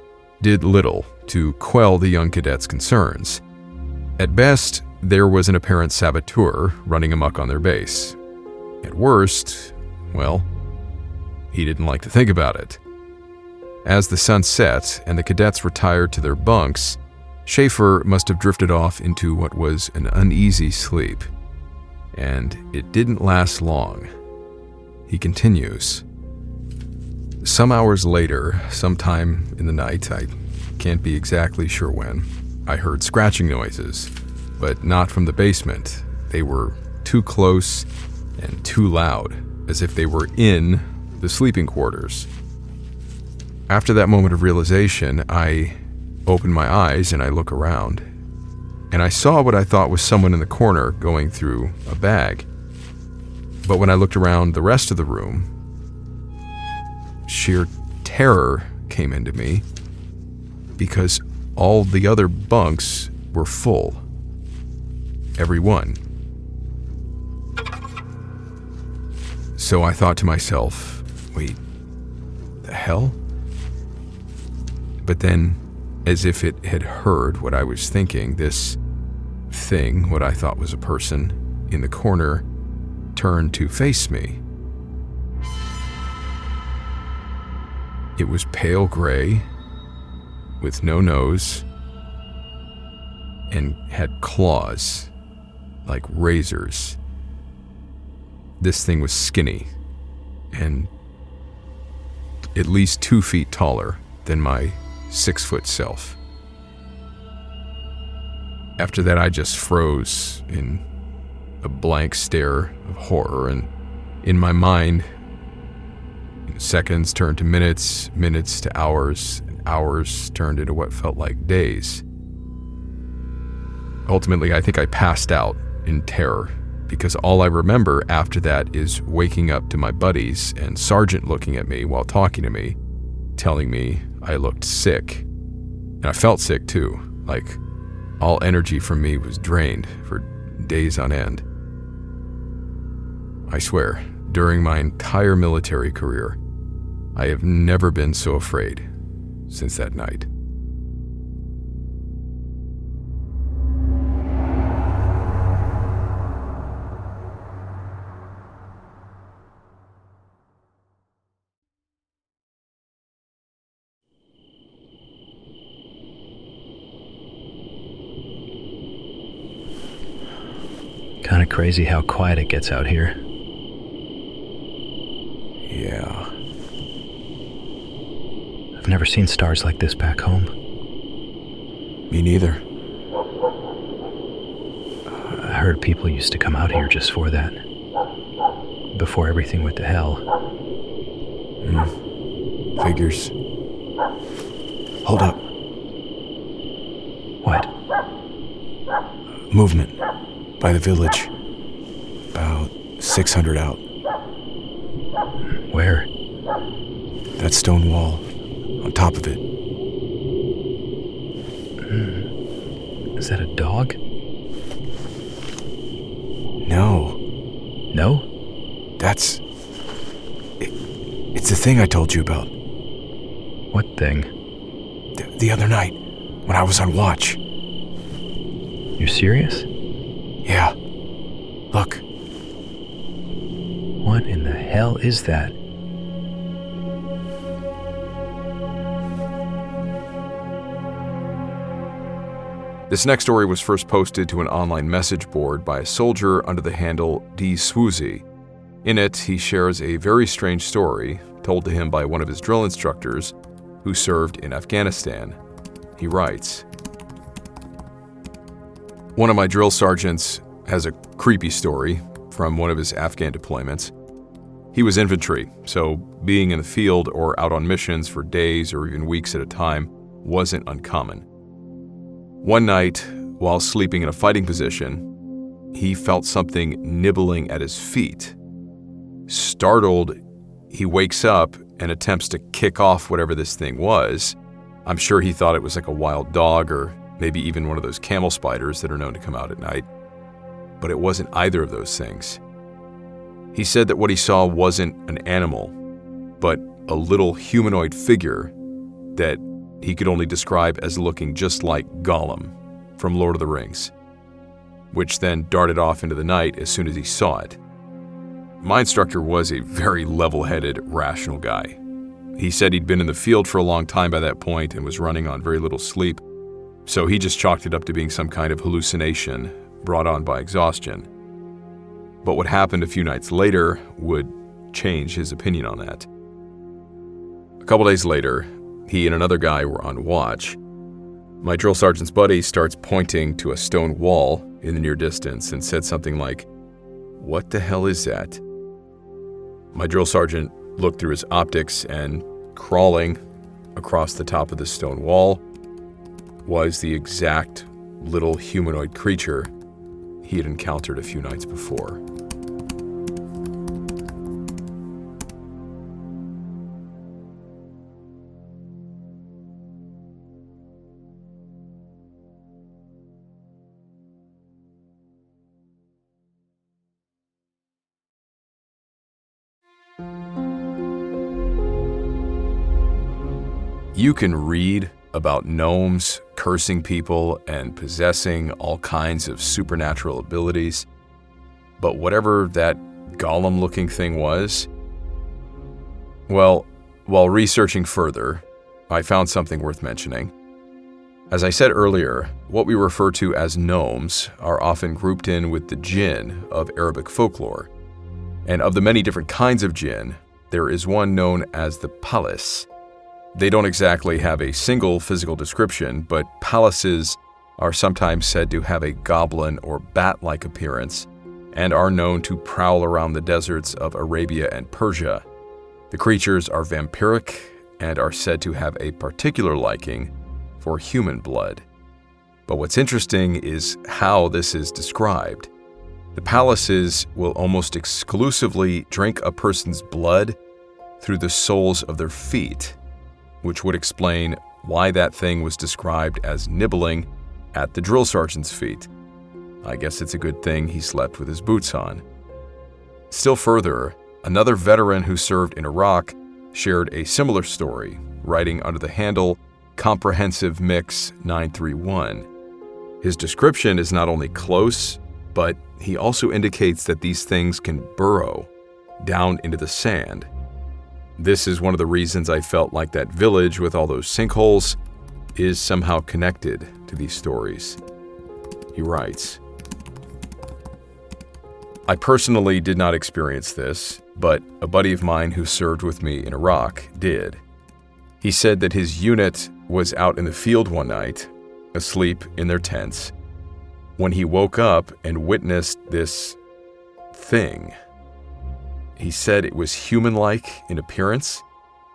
did little to quell the young cadet's concerns. At best, there was an apparent saboteur running amok on their base. At worst, well, he didn't like to think about it. As the sun set and the cadets retired to their bunks, Schaefer must have drifted off into what was an uneasy sleep. And it didn't last long. He continues. Some hours later, sometime in the night, I can't be exactly sure when, I heard scratching noises, but not from the basement. They were too close and too loud, as if they were in the sleeping quarters. After that moment of realization, I open my eyes and I look around, and I saw what I thought was someone in the corner going through a bag. But when I looked around the rest of the room, sheer terror came into me because all the other bunks were full. Every one. So I thought to myself, wait, the hell? But then, as if it had heard what I was thinking, this thing, what I thought was a person, in the corner, turned to face me. It was pale gray, with no nose, and had claws, like razors. This thing was skinny, and at least 2 feet taller than my 6-foot self. After that, I just froze in a blank stare of horror, and in my mind, seconds turned to minutes, minutes to hours, and hours turned into what felt like days. Ultimately, I think I passed out in terror, because all I remember after that is waking up to my buddies and Sergeant looking at me while talking to me, telling me I looked sick. And I felt sick too, like all energy from me was drained for days on end. I swear, during my entire military career, I have never been so afraid since that night. Kinda crazy how quiet it gets out here. Yeah. I've never seen stars like this back home. Me neither. I heard people used to come out here just for that. Before everything went to hell. Figures. Hold up. What? Movement. By the village. About 600 out. Where? That stone wall. On top of it. Is that a dog? No. No? It's the thing I told you about. What thing? The other night, when I was on watch. You serious? Yeah. Look. What in the hell is that? This next story was first posted to an online message board by a soldier under the handle D. Swoozy. In it, he shares a very strange story told to him by one of his drill instructors who served in Afghanistan. He writes, "One of my drill sergeants has a creepy story from one of his Afghan deployments. He was infantry, so being in the field or out on missions for days or even weeks at a time wasn't uncommon. One night, while sleeping in a fighting position, he felt something nibbling at his feet. Startled, he wakes up and attempts to kick off whatever this thing was. I'm sure he thought it was like a wild dog or maybe even one of those camel spiders that are known to come out at night. But it wasn't either of those things. He said that what he saw wasn't an animal, but a little humanoid figure that he could only describe as looking just like Gollum from Lord of the Rings, which then darted off into the night as soon as he saw it. My instructor was a very level-headed, rational guy. He said he'd been in the field for a long time by that point and was running on very little sleep, so he just chalked it up to being some kind of hallucination brought on by exhaustion. But what happened a few nights later would change his opinion on that. A couple days later, he and another guy were on watch. My drill sergeant's buddy starts pointing to a stone wall in the near distance and said something like, "What the hell is that?" My drill sergeant looked through his optics and, crawling across the top of the stone wall, was the exact little humanoid creature he had encountered a few nights before. You can read about gnomes cursing people and possessing all kinds of supernatural abilities, but whatever that golem-looking thing was, well, while researching further, I found something worth mentioning. As I said earlier, what we refer to as gnomes are often grouped in with the jinn of Arabic folklore, and of the many different kinds of jinn, there is one known as the palace. They don't exactly have a single physical description, but palaces are sometimes said to have a goblin or bat-like appearance and are known to prowl around the deserts of Arabia and Persia. The creatures are vampiric and are said to have a particular liking for human blood. But what's interesting is how this is described. The palaces will almost exclusively drink a person's blood through the soles of their feet, which would explain why that thing was described as nibbling at the drill sergeant's feet. I guess it's a good thing he slept with his boots on. Still further, another veteran who served in Iraq shared a similar story, writing under the handle Comprehensive Mix 931. His description is not only close, but he also indicates that these things can burrow down into the sand. This is one of the reasons I felt like that village with all those sinkholes is somehow connected to these stories. He writes, I personally did not experience this, but a buddy of mine who served with me in Iraq did. He said that his unit was out in the field one night, asleep in their tents, when he woke up and witnessed this thing. He said it was human-like in appearance,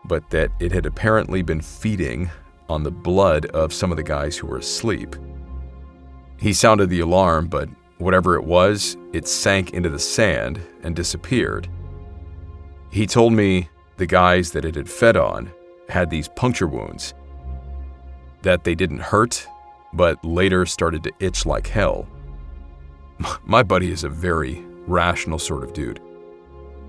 but that it had apparently been feeding on the blood of some of the guys who were asleep. He sounded the alarm, but whatever it was, it sank into the sand and disappeared. He told me the guys that it had fed on had these puncture wounds, that they didn't hurt, but later started to itch like hell. My buddy is a very rational sort of dude.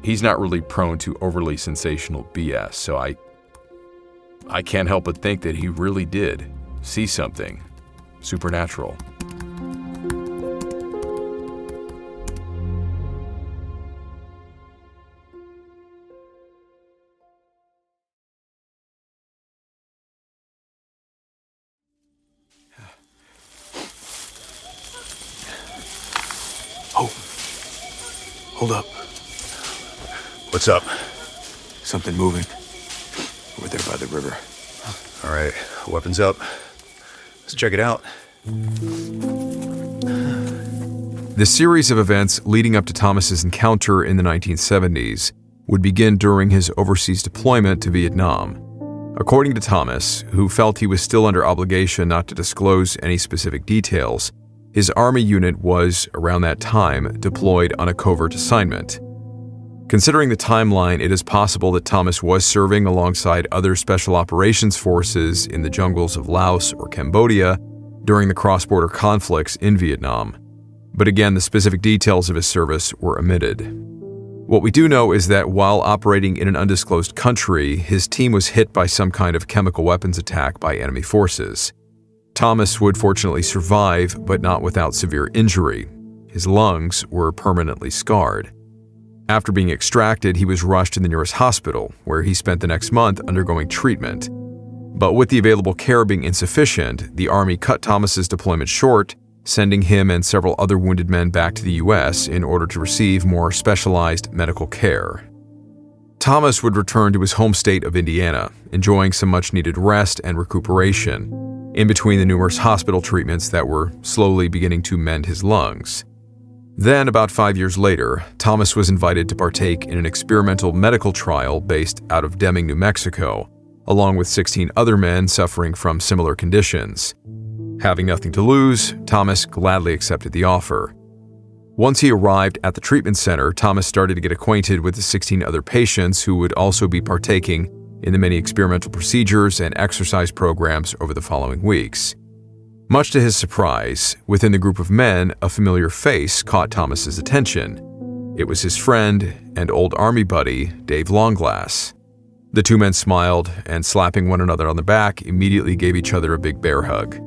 He's not really prone to overly sensational BS, so I can't help but think that he really did see something supernatural. Oh, hold up. What's up? Something moving. Over there by the river. All right, weapons up. Let's check it out. The series of events leading up to Thomas's encounter in the 1970s would begin during his overseas deployment to Vietnam. According to Thomas, who felt he was still under obligation not to disclose any specific details, his Army unit was, around that time, deployed on a covert assignment. Considering the timeline, it is possible that Thomas was serving alongside other special operations forces in the jungles of Laos or Cambodia during the cross-border conflicts in Vietnam. But again, the specific details of his service were omitted. What we do know is that while operating in an undisclosed country, his team was hit by some kind of chemical weapons attack by enemy forces. Thomas would fortunately survive, but not without severe injury. His lungs were permanently scarred. After being extracted, he was rushed to the nearest hospital, where he spent the next month undergoing treatment. But with the available care being insufficient, the Army cut Thomas's deployment short, sending him and several other wounded men back to the U.S. in order to receive more specialized medical care. Thomas would return to his home state of Indiana, enjoying some much-needed rest and recuperation, in between the numerous hospital treatments that were slowly beginning to mend his lungs. Then, about 5 years later, Thomas was invited to partake in an experimental medical trial based out of Deming, New Mexico, along with 16 other men suffering from similar conditions. Having nothing to lose, Thomas gladly accepted the offer. Once he arrived at the treatment center, Thomas started to get acquainted with the 16 other patients who would also be partaking in the many experimental procedures and exercise programs over the following weeks. Much to his surprise, within the group of men, a familiar face caught Thomas's attention. It was his friend and old army buddy, Dave Longglass. The two men smiled and, slapping one another on the back, immediately gave each other a big bear hug.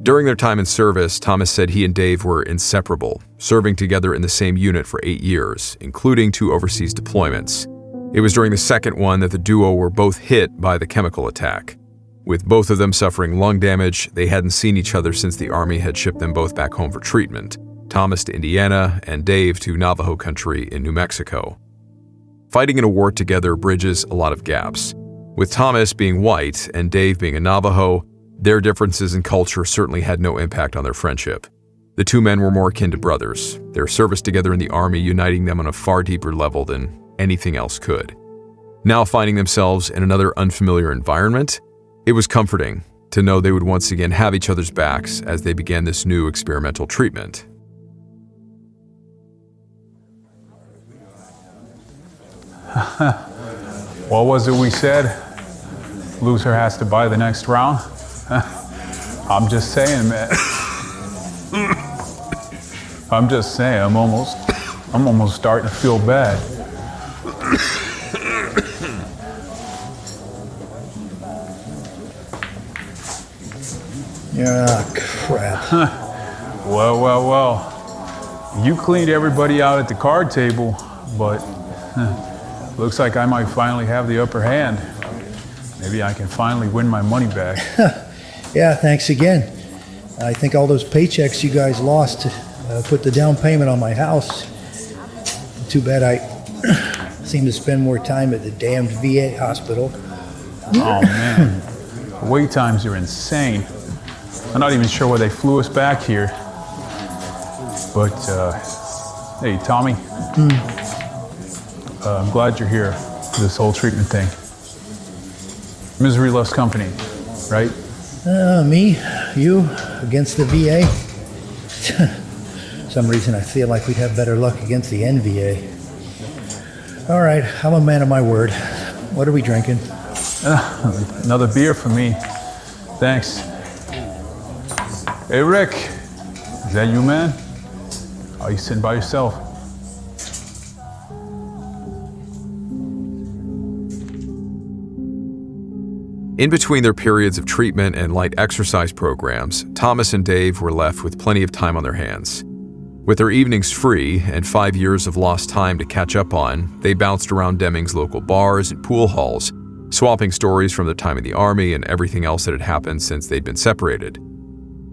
During their time in service, Thomas said he and Dave were inseparable, serving together in the same unit for 8 years, including 2 overseas deployments. It was during the second one that the duo were both hit by the chemical attack. With both of them suffering lung damage, they hadn't seen each other since the Army had shipped them both back home for treatment, Thomas to Indiana and Dave to Navajo country in New Mexico. Fighting in a war together bridges a lot of gaps. With Thomas being white and Dave being a Navajo, their differences in culture certainly had no impact on their friendship. The two men were more akin to brothers, their service together in the Army uniting them on a far deeper level than anything else could. Now finding themselves in another unfamiliar environment, it was comforting to know they would once again have each other's backs as they began this new experimental treatment. What was it we said? Loser has to buy the next round? I'm just saying, man. I'm just saying, I'm almost starting to feel bad. Ah, crap. Well. You cleaned everybody out at the card table, but looks like I might finally have the upper hand. Maybe I can finally win my money back. Yeah, thanks again. I think all those paychecks you guys lost to put the down payment on my house. Too bad I seem to spend more time at the damned VA hospital. Oh, man. The wait times are insane. I'm not even sure why they flew us back here. But, hey, Tommy. I'm glad you're here for this whole treatment thing. Misery loves company, right? Me, you, against the VA. Some reason I feel like we'd have better luck against the NVA. All right, I'm a man of my word. What are we drinking? Another beer for me. Thanks. Hey, Rick. Is that you, man? Are you sitting by yourself? In between their periods of treatment and light exercise programs, Thomas and Dave were left with plenty of time on their hands. With their evenings free and 5 years of lost time to catch up on, they bounced around Deming's local bars and pool halls, swapping stories from their time in the Army and everything else that had happened since they'd been separated.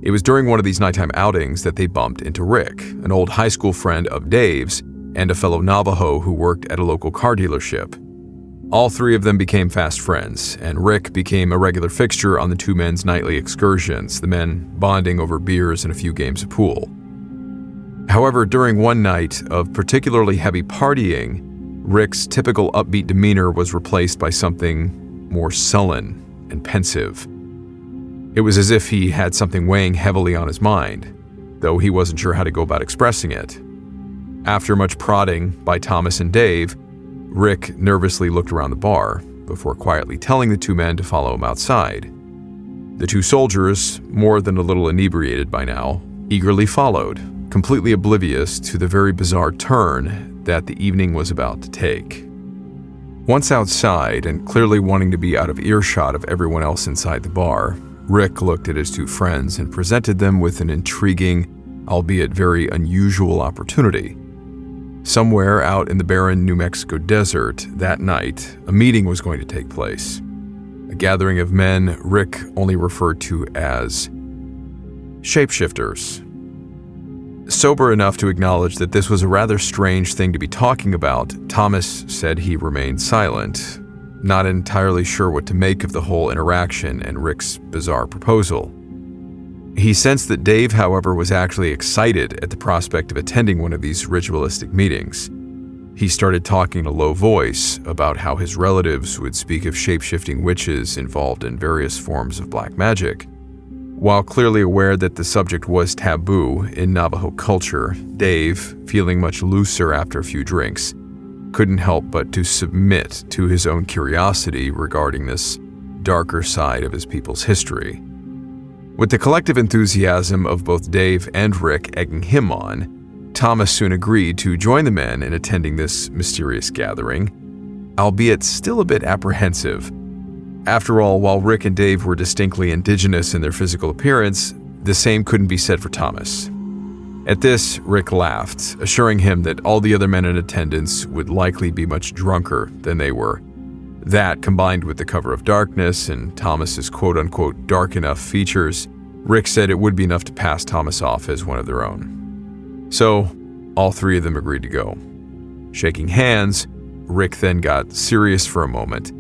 It was during one of these nighttime outings that they bumped into Rick, an old high school friend of Dave's and a fellow Navajo who worked at a local car dealership. All three of them became fast friends, and Rick became a regular fixture on the two men's nightly excursions, the men bonding over beers and a few games of pool. However, during one night of particularly heavy partying, Rick's typical upbeat demeanor was replaced by something more sullen and pensive. It was as if he had something weighing heavily on his mind, though he wasn't sure how to go about expressing it. After much prodding by Thomas and Dave, Rick nervously looked around the bar before quietly telling the two men to follow him outside. The two soldiers, more than a little inebriated by now, eagerly followed, completely oblivious to the very bizarre turn that the evening was about to take. Once outside and clearly wanting to be out of earshot of everyone else inside the bar, Rick looked at his two friends and presented them with an intriguing, albeit very unusual opportunity. Somewhere out in the barren New Mexico desert that night, a meeting was going to take place. A gathering of men Rick only referred to as shapeshifters. Sober enough to acknowledge that this was a rather strange thing to be talking about, Thomas said he remained silent, not entirely sure what to make of the whole interaction and Rick's bizarre proposal. He sensed that Dave, however, was actually excited at the prospect of attending one of these ritualistic meetings. He started talking in a low voice about how his relatives would speak of shape-shifting witches involved in various forms of black magic. While clearly aware that the subject was taboo in Navajo culture, Dave, feeling much looser after a few drinks, couldn't help but to submit to his own curiosity regarding this darker side of his people's history. With the collective enthusiasm of both Dave and Rick egging him on, Thomas soon agreed to join the men in attending this mysterious gathering, albeit still a bit apprehensive. After all, while Rick and Dave were distinctly indigenous in their physical appearance, the same couldn't be said for Thomas. At this, Rick laughed, assuring him that all the other men in attendance would likely be much drunker than they were. That, combined with the cover of darkness and Thomas's quote-unquote dark enough features, Rick said it would be enough to pass Thomas off as one of their own. So, all three of them agreed to go. Shaking hands, Rick then got serious for a moment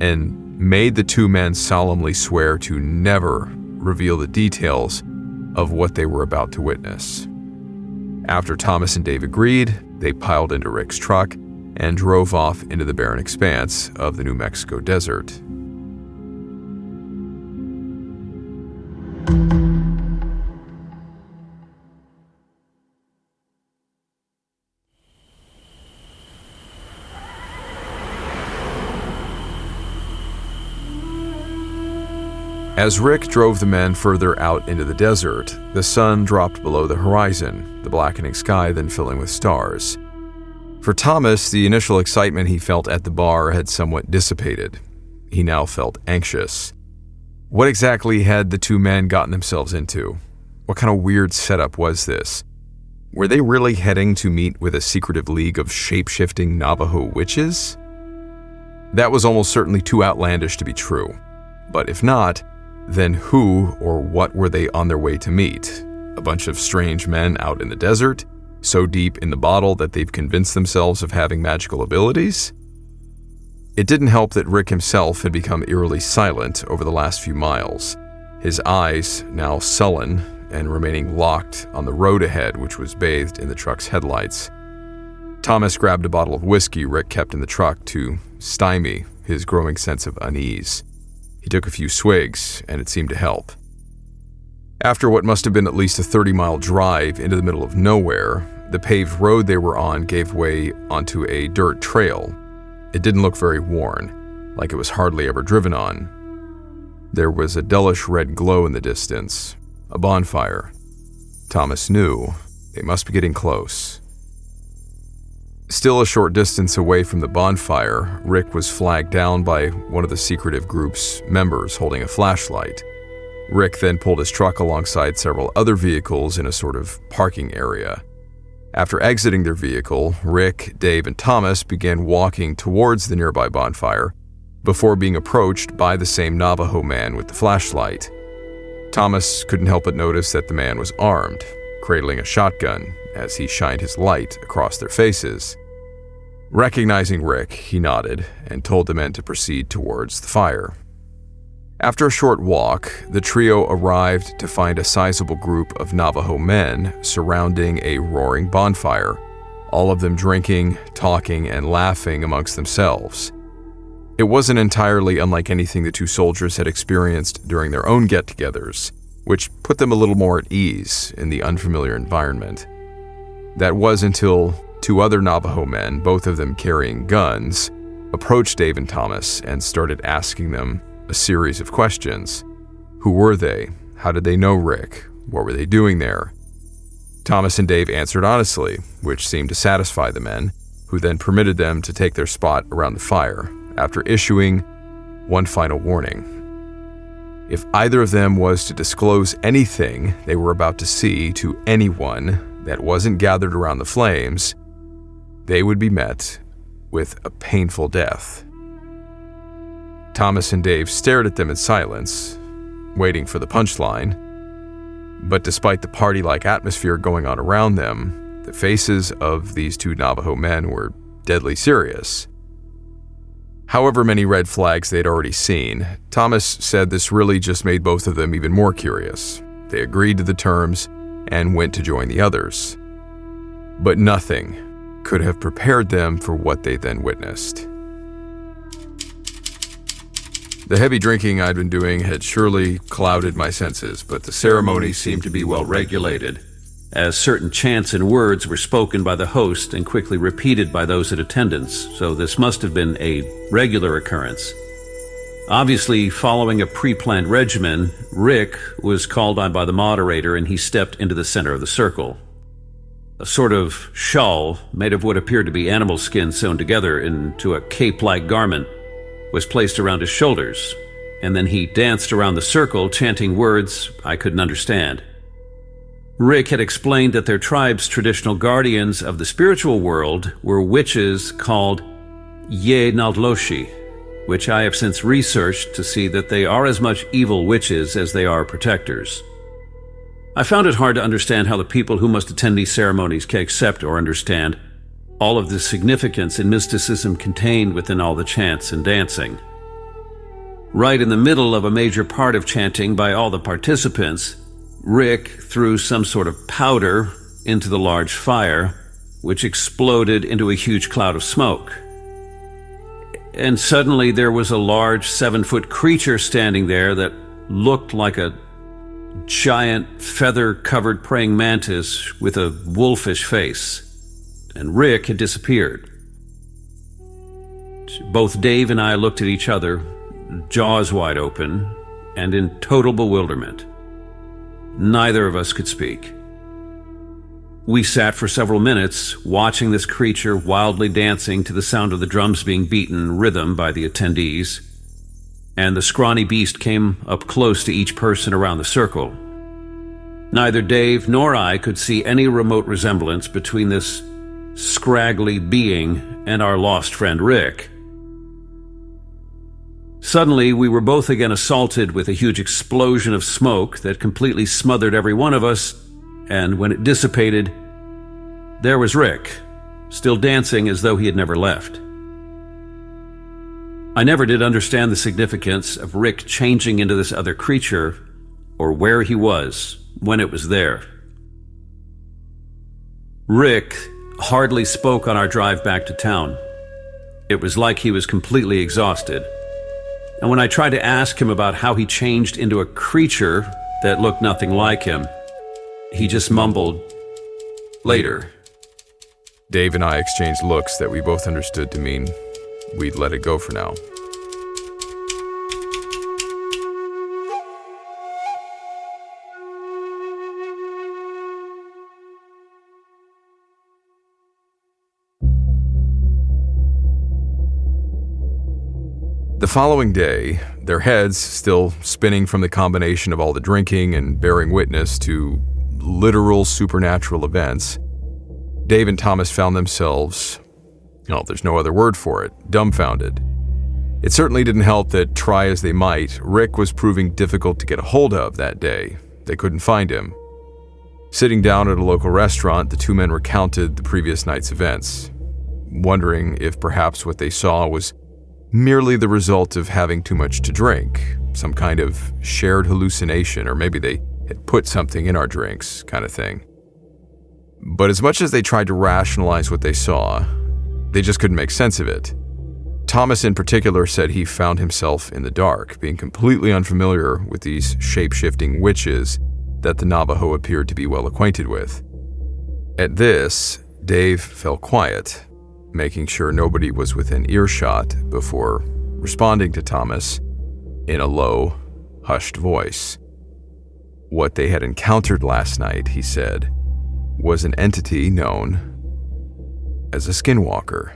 and made the two men solemnly swear to never reveal the details of what they were about to witness. After Thomas and Dave agreed, they piled into Rick's truck and drove off into the barren expanse of the New Mexico desert. As Rick drove the men further out into the desert, the sun dropped below the horizon, the blackening sky then filling with stars. For Thomas, the initial excitement he felt at the bar had somewhat dissipated. He now felt anxious. What exactly had the two men gotten themselves into? What kind of weird setup was this? Were they really heading to meet with a secretive league of shape-shifting Navajo witches? That was almost certainly too outlandish to be true. But if not, then who or what were they on their way to meet? A bunch of strange men out in the desert, so deep in the bottle that they've convinced themselves of having magical abilities? It didn't help that Rick himself had become eerily silent over the last few miles, his eyes now sullen and remaining locked on the road ahead, which was bathed in the truck's headlights. Thomas grabbed a bottle of whiskey Rick kept in the truck to stymie his growing sense of unease. He took a few swigs, and it seemed to help. After what must have been at least a 30-mile drive into the middle of nowhere, the paved road they were on gave way onto a dirt trail. It didn't look very worn, like it was hardly ever driven on. There was a dullish red glow in the distance, a bonfire. Thomas knew they must be getting close. Still a short distance away from the bonfire, Rick was flagged down by one of the secretive group's members holding a flashlight. Rick then pulled his truck alongside several other vehicles in a sort of parking area. After exiting their vehicle, Rick, Dave, and Thomas began walking towards the nearby bonfire before being approached by the same Navajo man with the flashlight. Thomas couldn't help but notice that the man was armed, cradling a shotgun as he shined his light across their faces. Recognizing Rick, he nodded and told the men to proceed towards the fire. After a short walk, the trio arrived to find a sizable group of Navajo men surrounding a roaring bonfire, all of them drinking, talking, and laughing amongst themselves. It wasn't entirely unlike anything the two soldiers had experienced during their own get-togethers, which put them a little more at ease in the unfamiliar environment. That was until two other Navajo men, both of them carrying guns, approached Dave and Thomas and started asking them a series of questions. Who were they? How did they know Rick? What were they doing there? Thomas and Dave answered honestly, which seemed to satisfy the men, who then permitted them to take their spot around the fire, after issuing one final warning. If either of them was to disclose anything they were about to see to anyone that wasn't gathered around the flames, they would be met with a painful death. Thomas and Dave stared at them in silence, waiting for the punchline. But despite the party-like atmosphere going on around them, the faces of these two Navajo men were deadly serious. However many red flags they'd already seen, Thomas said this really just made both of them even more curious. They agreed to the terms and went to join the others. But nothing could have prepared them for what they then witnessed. The heavy drinking I'd been doing had surely clouded my senses, but the ceremony seemed to be well regulated, as certain chants and words were spoken by the host and quickly repeated by those in attendance, so this must have been a regular occurrence. Obviously, following a pre-planned regimen, Rick was called on by the moderator and he stepped into the center of the circle. A sort of shawl, made of what appeared to be animal skin sewn together into a cape-like garment, was placed around his shoulders, and then he danced around the circle, chanting words I couldn't understand. Rick had explained that their tribe's traditional guardians of the spiritual world were witches called Ye Naldloshi, which I have since researched to see that they are as much evil witches as they are protectors. I found it hard to understand how the people who must attend these ceremonies can accept or understand all of the significance and mysticism contained within all the chants and dancing. Right in the middle of a major part of chanting by all the participants, Rick threw some sort of powder into the large fire, which exploded into a huge cloud of smoke. And suddenly there was a large 7-foot creature standing there that looked like a giant feather-covered praying mantis with a wolfish face. And Rick had disappeared. Both Dave and I looked at each other, jaws wide open, and in total bewilderment. Neither of us could speak. We sat for several minutes, watching this creature wildly dancing to the sound of the drums being beaten in rhythm by the attendees, and the scrawny beast came up close to each person around the circle. Neither Dave nor I could see any remote resemblance between this scraggly being and our lost friend Rick. Suddenly, we were both again assaulted with a huge explosion of smoke that completely smothered every one of us, and when it dissipated, there was Rick, still dancing as though he had never left. I never did understand the significance of Rick changing into this other creature, or where he was when it was there. Rick hardly spoke on our drive back to town. It was like he was completely exhausted. And when I tried to ask him about how he changed into a creature that looked nothing like him, he just mumbled, "Later." Dave and I exchanged looks that we both understood to mean we'd let it go for now. The following day, their heads still spinning from the combination of all the drinking and bearing witness to literal supernatural events, Dave and Thomas found themselves, there's no other word for it, dumbfounded. It certainly didn't help that, try as they might, Rick was proving difficult to get a hold of that day. They couldn't find him. Sitting down at a local restaurant, the two men recounted the previous night's events, wondering if perhaps what they saw was merely the result of having too much to drink, some kind of shared hallucination, or maybe they had put something in our drinks, kind of thing. But as much as they tried to rationalize what they saw, they just couldn't make sense of it. Thomas in particular said he found himself in the dark, being completely unfamiliar with these shape-shifting witches that the Navajo appeared to be well acquainted with. At this, Dave fell quiet, making sure nobody was within earshot before responding to Thomas in a low, hushed voice. What they had encountered last night, he said, was an entity known as a Skinwalker.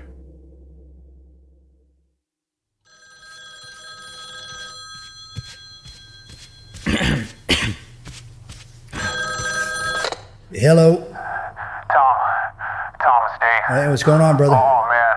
Hello. Thomas, Dave. Hey, what's going on, brother? Oh man,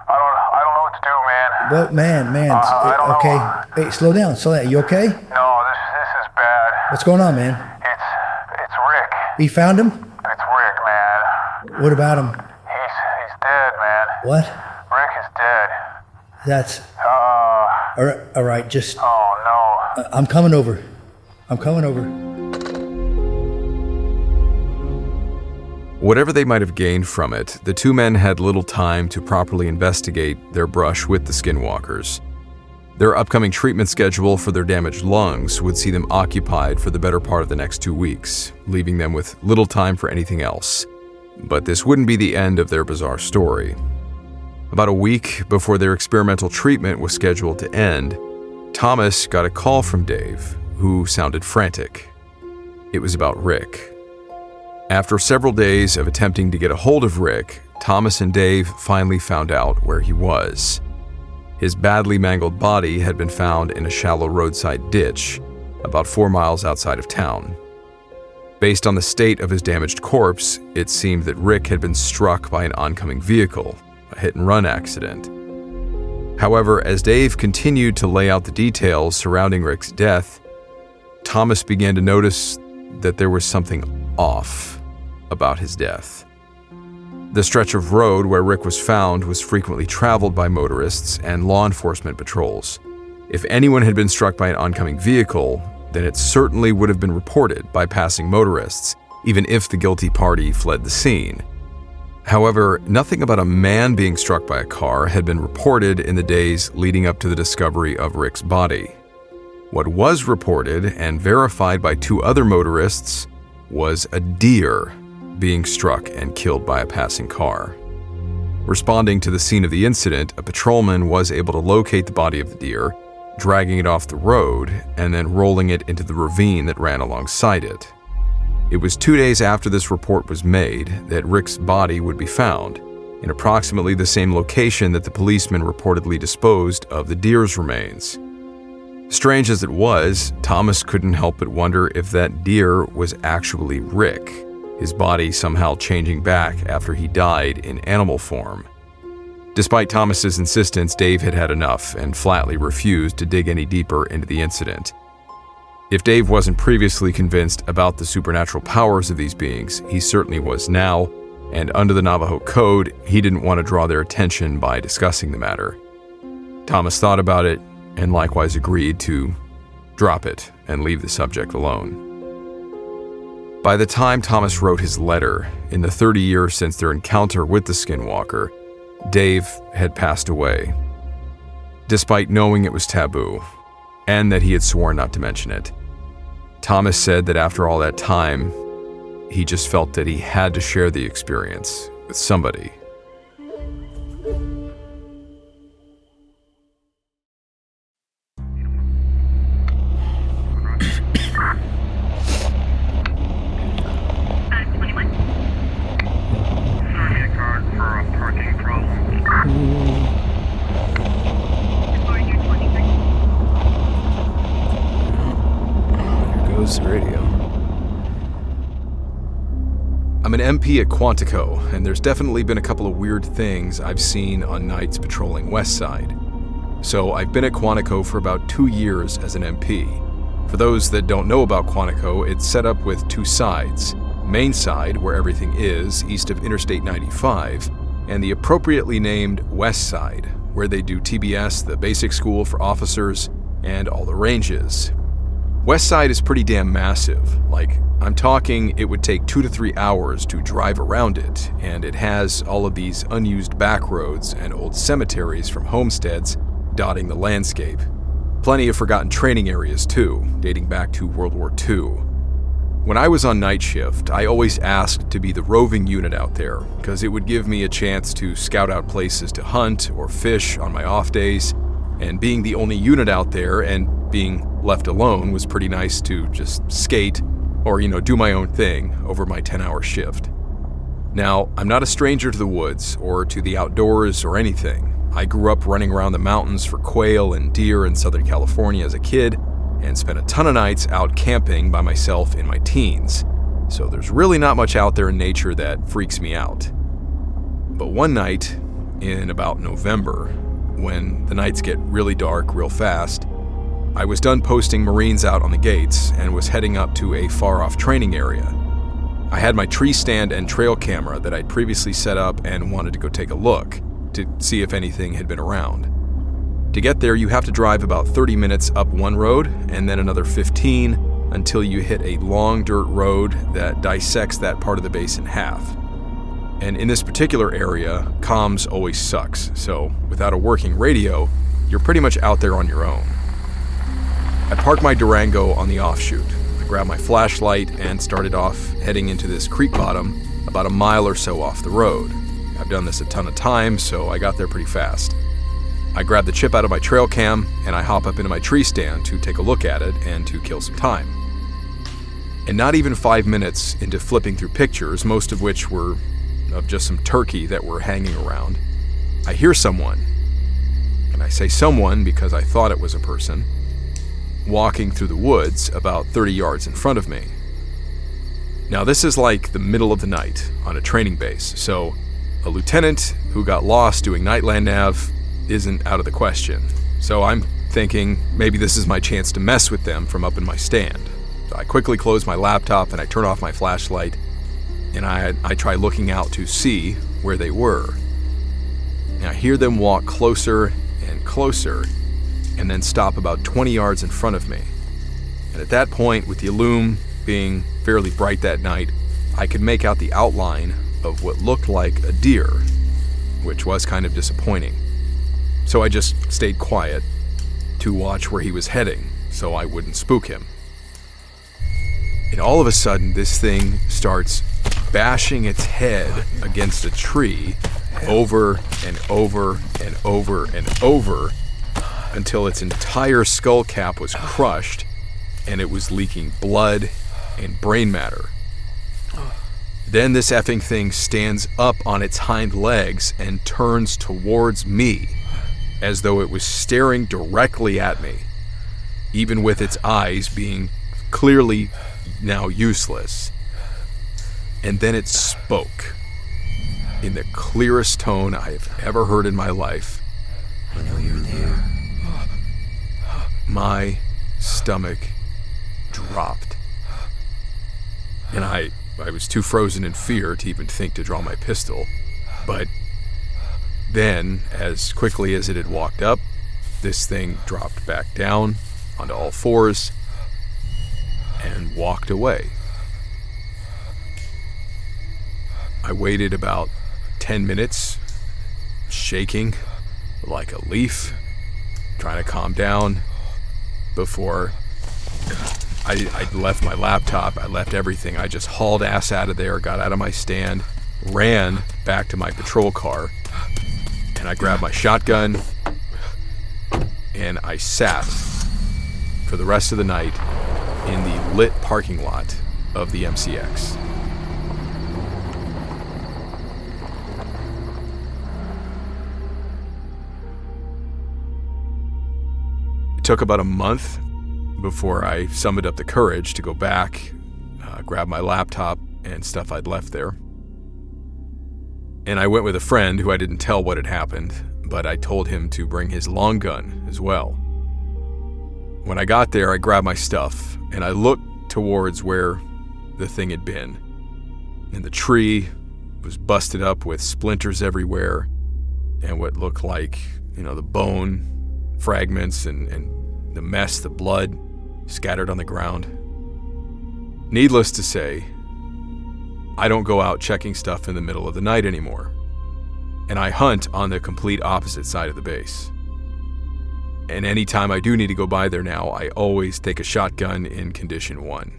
I don't know what to do, man. Well, man. I don't okay. know. Hey, slow down. You okay? No, this is bad. What's going on, man? It's Rick. You found him? It's Rick, man. What about him? He's dead, man. What? Rick is dead. That's. All right. Just. Oh no. I'm coming over. Whatever they might have gained from it, the two men had little time to properly investigate their brush with the Skinwalkers. Their upcoming treatment schedule for their damaged lungs would see them occupied for the better part of the next 2 weeks, leaving them with little time for anything else. But this wouldn't be the end of their bizarre story. About a week before their experimental treatment was scheduled to end, Thomas got a call from Dave, who sounded frantic. It was about Rick. After several days of attempting to get a hold of Rick, Thomas and Dave finally found out where he was. His badly mangled body had been found in a shallow roadside ditch, about 4 miles outside of town. Based on the state of his damaged corpse, it seemed that Rick had been struck by an oncoming vehicle, a hit-and-run accident. However, as Dave continued to lay out the details surrounding Rick's death, Thomas began to notice that there was something off about his death. The stretch of road where Rick was found was frequently traveled by motorists and law enforcement patrols. If anyone had been struck by an oncoming vehicle, then it certainly would have been reported by passing motorists, even if the guilty party fled the scene. However, nothing about a man being struck by a car had been reported in the days leading up to the discovery of Rick's body. What was reported and verified by 2 other motorists was a deer being struck and killed by a passing car. Responding to the scene of the incident, a patrolman was able to locate the body of the deer, dragging it off the road and then rolling it into the ravine that ran alongside it. It was 2 days after this report was made that Rick's body would be found, in approximately the same location that the policeman reportedly disposed of the deer's remains. Strange as it was, Thomas couldn't help but wonder if that deer was actually Rick, his body somehow changing back after he died in animal form. Despite Thomas's insistence, Dave had had enough and flatly refused to dig any deeper into the incident. If Dave wasn't previously convinced about the supernatural powers of these beings, he certainly was now, and under the Navajo Code, he didn't want to draw their attention by discussing the matter. Thomas thought about it and likewise agreed to drop it and leave the subject alone. By the time Thomas wrote his letter, in the 30 years since their encounter with the Skinwalker, Dave had passed away. Despite knowing it was taboo, and that he had sworn not to mention it, Thomas said that after all that time, he just felt that he had to share the experience with somebody. Radio. I'm an MP at Quantico, and there's definitely been a couple of weird things I've seen on nights patrolling West Side. So I've been at Quantico for about 2 years as an MP. For those that don't know about Quantico, it's set up with 2 sides. Main side, where everything is, east of Interstate 95, and the appropriately named West Side, where they do TBS, the basic school for officers, and all the ranges. West Side is pretty damn massive. Like, I'm talking it would take 2 to 3 hours to drive around it, and it has all of these unused back roads and old cemeteries from homesteads dotting the landscape. Plenty of forgotten training areas too, dating back to World War II. When I was on night shift, I always asked to be the roving unit out there, because it would give me a chance to scout out places to hunt or fish on my off days, and being the only unit out there and being left alone was pretty nice to just skate or, do my own thing over my 10-hour shift. Now, I'm not a stranger to the woods or to the outdoors or anything. I grew up running around the mountains for quail and deer in Southern California as a kid and spent a ton of nights out camping by myself in my teens. So there's really not much out there in nature that freaks me out. But one night in about November, when the nights get really dark real fast, I was done posting Marines out on the gates and was heading up to a far-off training area. I had my tree stand and trail camera that I'd previously set up and wanted to go take a look to see if anything had been around. To get there, you have to drive about 30 minutes up one road and then another 15 until you hit a long dirt road that dissects that part of the base in half. And in this particular area, comms always sucks, so without a working radio, you're pretty much out there on your own. I parked my Durango on the offshoot. I grabbed my flashlight and started off heading into this creek bottom about a mile or so off the road. I've done this a ton of times, so I got there pretty fast. I grab the chip out of my trail cam and I hop up into my tree stand to take a look at it and to kill some time. And not even 5 minutes into flipping through pictures, most of which were of just some turkey that were hanging around, I hear someone, and I say someone because I thought it was a person, walking through the woods about 30 yards in front of me. Now this is like the middle of the night on a training base, so a lieutenant who got lost doing nightland nav isn't out of the question. So I'm thinking maybe this is my chance to mess with them from up in my stand. So I quickly close my laptop and I turn off my flashlight and I try looking out to see where they were. And I hear them walk closer and closer and then stop about 20 yards in front of me. And at that point, with the illume being fairly bright that night, I could make out the outline of what looked like a deer, which was kind of disappointing. So I just stayed quiet to watch where he was heading so I wouldn't spook him. And all of a sudden, this thing starts bashing its head against a tree over and over and over and over until its entire skull cap was crushed and it was leaking blood and brain matter. Then this effing thing stands up on its hind legs and turns towards me as though it was staring directly at me, even with its eyes being clearly now useless. And then it spoke in the clearest tone I have ever heard in my life. I know you're there. My stomach dropped. And I was too frozen in fear to even think to draw my pistol. But then, as quickly as it had walked up, this thing dropped back down onto all fours and walked away. I waited about 10 minutes, shaking like a leaf, trying to calm down before I left my laptop, I left everything. I just hauled ass out of there, got out of my stand, ran back to my patrol car, and I grabbed my shotgun, and I sat for the rest of the night in the lit parking lot of the MCX. It took about a month before I summoned up the courage to go back, grab my laptop and stuff I'd left there. And I went with a friend who I didn't tell what had happened, but I told him to bring his long gun as well. When I got there, I grabbed my stuff and I looked towards where the thing had been. And the tree was busted up with splinters everywhere and what looked like, the bone fragments and the mess, the blood scattered on the ground. Needless to say, I don't go out checking stuff in the middle of the night anymore. And I hunt on the complete opposite side of the base. And anytime I do need to go by there now, I always take a shotgun in condition 1.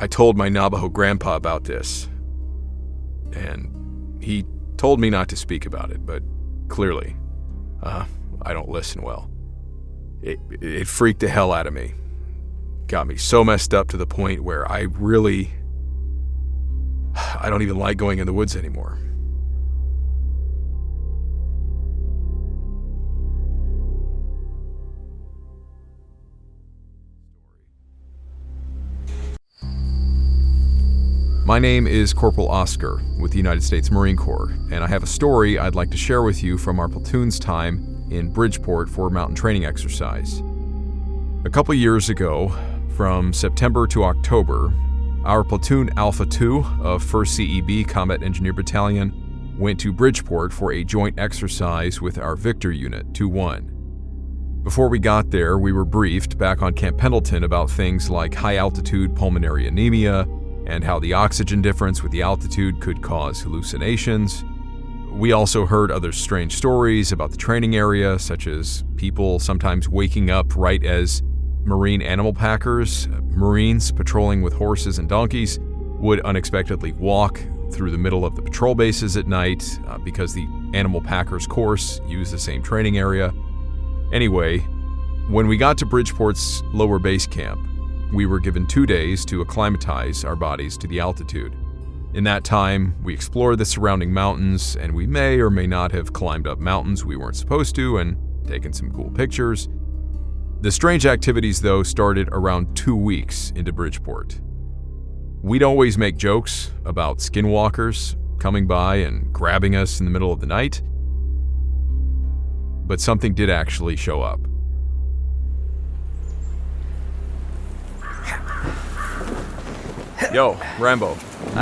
I told my Navajo grandpa about this, and he told me not to speak about it, but clearly, I don't listen well. It freaked the hell out of me. Got me so messed up to the point where I don't even like going in the woods anymore. My name is Corporal Oscar with the United States Marine Corps, and I have a story I'd like to share with you from our platoon's time in Bridgeport for a mountain training exercise. A couple years ago, from September to October, our platoon Alpha 2 of 1st CEB Combat Engineer Battalion went to Bridgeport for a joint exercise with our Victor Unit 2-1. Before we got there, we were briefed back on Camp Pendleton about things like high-altitude pulmonary anemia and how the oxygen difference with the altitude could cause hallucinations. We also heard other strange stories about the training area, such as people sometimes waking up right as marine animal packers, Marines patrolling with horses and donkeys, would unexpectedly walk through the middle of the patrol bases at night because the animal packers course used the same training area. Anyway, when we got to Bridgeport's lower base camp, we were given 2 days to acclimatize our bodies to the altitude. In that time, we explored the surrounding mountains, and we may or may not have climbed up mountains we weren't supposed to and taken some cool pictures. The strange activities, though, started around 2 weeks into Bridgeport. We'd always make jokes about Skinwalkers coming by and grabbing us in the middle of the night, but something did actually show up. Yo, Rambo,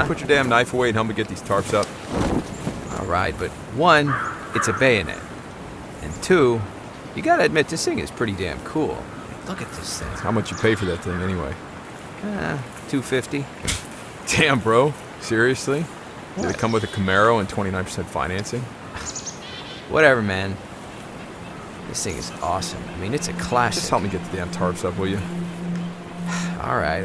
put your damn knife away and help me get these tarps up. All right, but 1, it's a bayonet. And 2, you gotta admit this thing is pretty damn cool. Look at this thing. How much you pay for that thing anyway? $250. Damn, bro. Seriously? Did it come with a Camaro and 29% financing? Whatever, man. This thing is awesome. I mean, it's a classic. Just help me get the damn tarps up, will you? All right.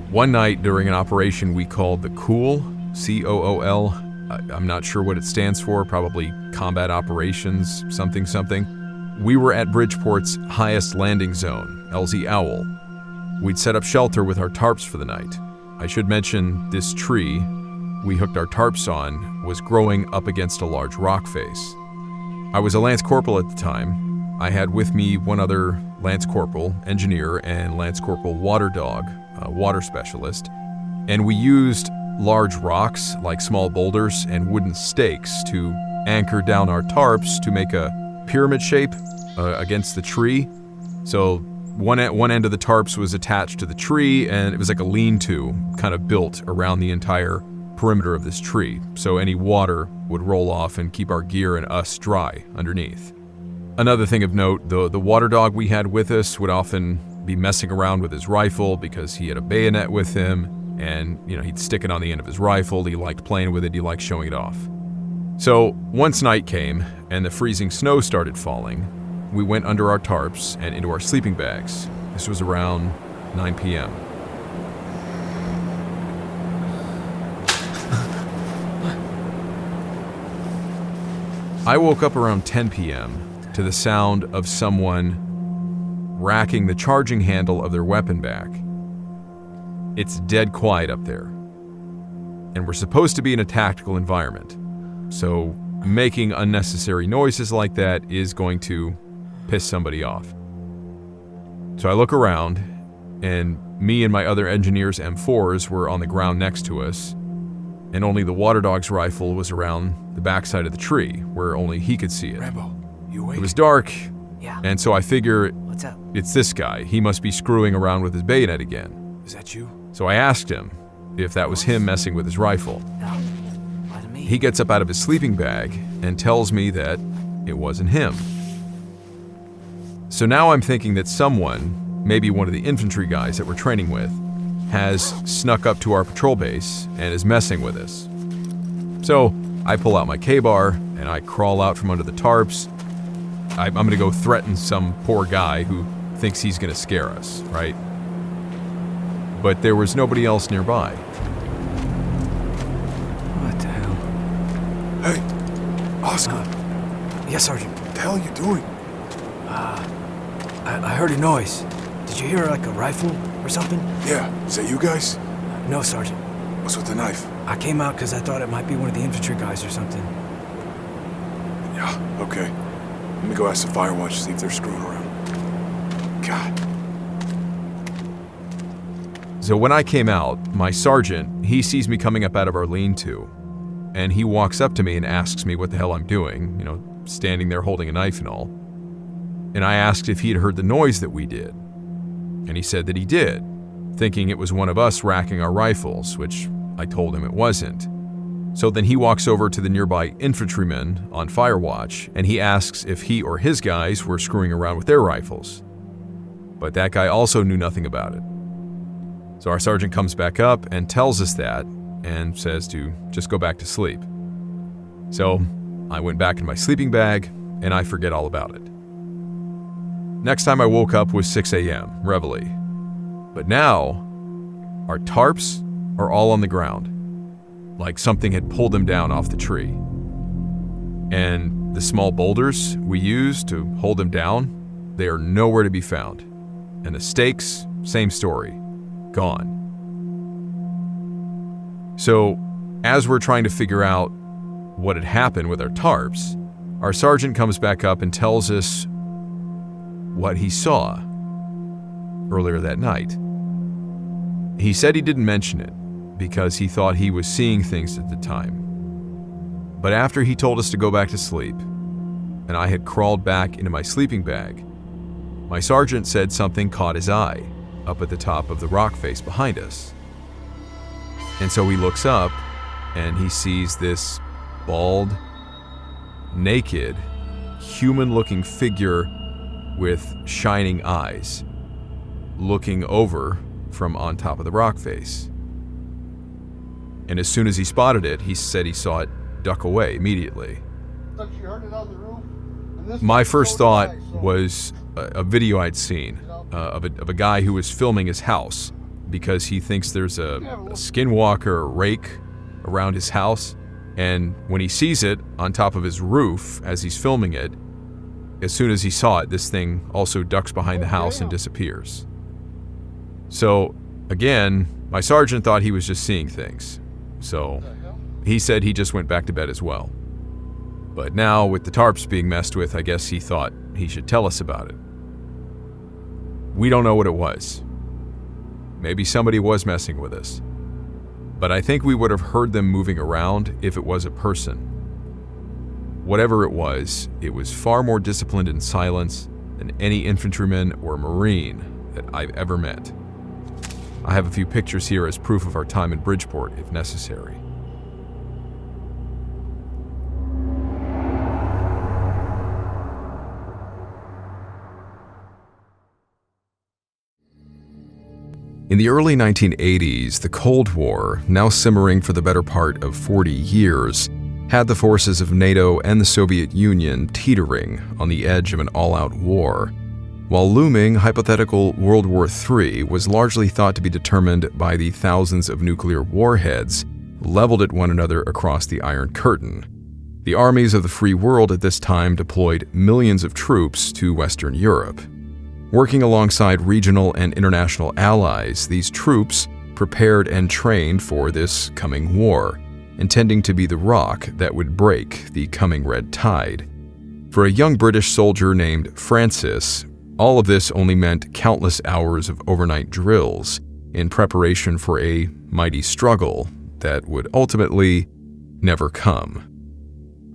One night during an operation we called the COOL, C-O-O-L, I'm not sure what it stands for, probably Combat Operations, something. We were at Bridgeport's highest landing zone, LZ Owl. We'd set up shelter with our tarps for the night. I should mention this tree we hooked our tarps on was growing up against a large rock face. I was a Lance Corporal at the time. I had with me one other Lance Corporal, engineer, and Lance Corporal Water Dog, a water specialist, and we used large rocks like small boulders and wooden stakes to anchor down our tarps to make a pyramid shape against the tree. So one end of the tarps was attached to the tree, and it was like a lean-to kind of built around the entire perimeter of this tree, so any water would roll off and keep our gear and us dry underneath. Another thing of note, the water dog we had with us would often be messing around with his rifle because he had a bayonet with him, and he'd stick it on the end of his rifle. He liked playing with it, he liked showing it off. So once night came and the freezing snow started falling, we went under our tarps and into our sleeping bags. This was around 9 p.m. I woke up around 10 p.m. to the sound of someone racking the charging handle of their weapon back. It's dead quiet up there. And we're supposed to be in a tactical environment, so making unnecessary noises like that is going to piss somebody off. So I look around, and me and my other engineers' M4s were on the ground next to us, and only the water dog's rifle was around the backside of the tree, where only he could see it. Rambo, you awake? It was dark, Yeah. and so I figure What's up? it's this guy. He must be screwing around with his bayonet again. Is that you? So I asked him if that was him messing with his rifle. No. Wasn't me. He gets up out of his sleeping bag and tells me that it wasn't him. So now I'm thinking that someone, maybe one of the infantry guys that we're training with, has snuck up to our patrol base and is messing with us. So I pull out my K-bar and I crawl out from under the tarps. I'm going to go threaten some poor guy who thinks he's going to scare us, right? But there was nobody else nearby. What the hell? Hey, Oscar. Yes, Sergeant. What the hell are you doing? I heard a noise. Did you hear like a rifle or something? Yeah, is that you guys? No, Sergeant. What's with the knife? I came out because I thought it might be one of the infantry guys or something. Yeah, okay. Let me go ask the fire watch, see if they're screwing around. God. So when I came out, my sergeant, he sees me coming up out of our lean-to, and he walks up to me and asks me what the hell I'm doing, standing there holding a knife and all. And I asked if he'd heard the noise that we did. And he said that he did, thinking it was one of us racking our rifles, which I told him it wasn't. So then he walks over to the nearby infantryman on fire watch, and he asks if he or his guys were screwing around with their rifles. But that guy also knew nothing about it. So our sergeant comes back up and tells us that and says to just go back to sleep. So I went back in my sleeping bag and I forget all about it. Next time I woke up was 6 a.m., reveille. But now, our tarps are all on the ground, like something had pulled them down off the tree. And the small boulders we used to hold them down, they are nowhere to be found. And the stakes, same story, gone. So, as we're trying to figure out what had happened with our tarps, our sergeant comes back up and tells us what he saw earlier that night. He said he didn't mention it because he thought he was seeing things at the time. But after he told us to go back to sleep, and I had crawled back into my sleeping bag, my sergeant said something caught his eye up at the top of the rock face behind us. And so he looks up and he sees this bald, naked, human-looking figure with shining eyes looking over from on top of the rock face. And as soon as he spotted it, he said he saw it duck away immediately. My first thought was a video I'd seen of a guy who was filming his house because he thinks there's a skinwalker rake around his house. And when he sees it on top of his roof as he's filming it, as soon as he saw it, this thing also ducks behind the house and disappears. So, again, my sergeant thought he was just seeing things. So, he said he just went back to bed as well. But now, with the tarps being messed with, I guess he thought he should tell us about it. We don't know what it was. Maybe somebody was messing with us. But I think we would have heard them moving around if it was a person. Whatever it was far more disciplined in silence than any infantryman or marine that I've ever met. I have a few pictures here as proof of our time in Bridgeport, if necessary. In the early 1980s, the Cold War, now simmering for the better part of 40 years, had the forces of NATO and the Soviet Union teetering on the edge of an all-out war, while looming hypothetical World War III was largely thought to be determined by the thousands of nuclear warheads leveled at one another across the Iron Curtain. The armies of the free world at this time deployed millions of troops to Western Europe. Working alongside regional and international allies, these troops prepared and trained for this coming war, intending to be the rock that would break the coming red tide. For a young British soldier named Francis, all of this only meant countless hours of overnight drills in preparation for a mighty struggle that would ultimately never come.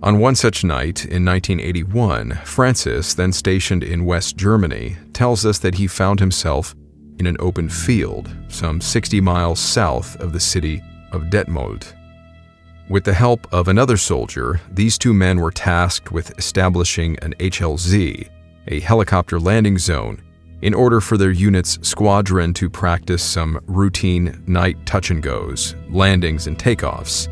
On one such night in 1981, Francis, then stationed in West Germany, tells us that he found himself in an open field some 60 miles south of the city of Detmold. With the help of another soldier, these two men were tasked with establishing an HLZ, a helicopter landing zone, in order for their unit's squadron to practice some routine night touch-and-goes, landings and takeoffs.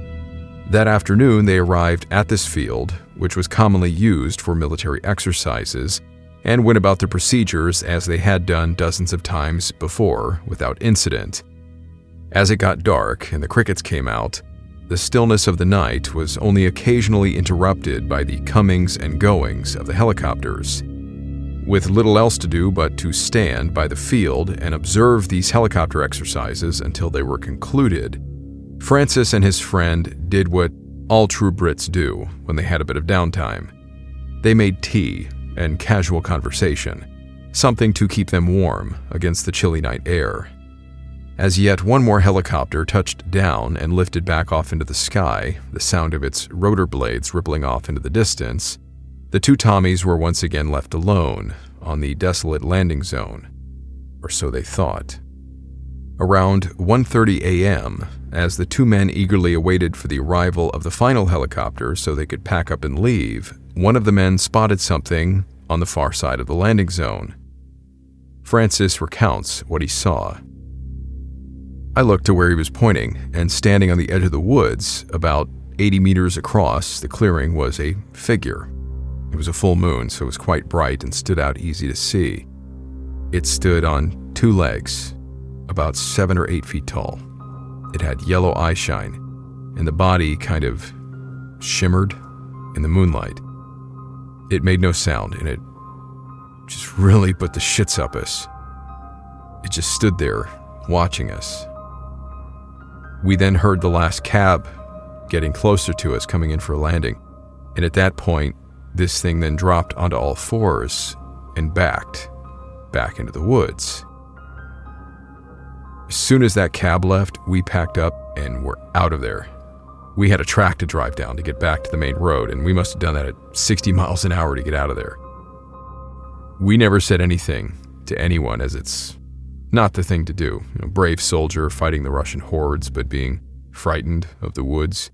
That afternoon, they arrived at this field, which was commonly used for military exercises, and went about the procedures as they had done dozens of times before without incident. As it got dark and the crickets came out, the stillness of the night was only occasionally interrupted by the comings and goings of the helicopters. With little else to do but to stand by the field and observe these helicopter exercises until they were concluded, Francis and his friend did what all true Brits do when they had a bit of downtime. They made tea and casual conversation, something to keep them warm against the chilly night air. As yet one more helicopter touched down and lifted back off into the sky, the sound of its rotor blades rippling off into the distance, the two Tommies were once again left alone on the desolate landing zone, or so they thought. Around 1:30 a.m., as the two men eagerly awaited for the arrival of the final helicopter so they could pack up and leave, one of the men spotted something on the far side of the landing zone. Francis recounts what he saw. I looked to where he was pointing, and standing on the edge of the woods, about 80 meters across the clearing, was a figure. It was a full moon, so it was quite bright and stood out easy to see. It stood on 2 legs, about 7 or 8 feet tall. It had yellow eye shine, and the body kind of shimmered in the moonlight. It made no sound, and it just really put the shits up us. It just stood there, watching us. We then heard the last cab getting closer to us, coming in for a landing, and at that point, this thing then dropped onto all fours and backed back into the woods. As soon as that cab left, we packed up and were out of there. We had a track to drive down to get back to the main road, and we must have done that at 60 miles an hour to get out of there. We never said anything to anyone, as it's not the thing to do. Brave soldier fighting the Russian hordes, but being frightened of the woods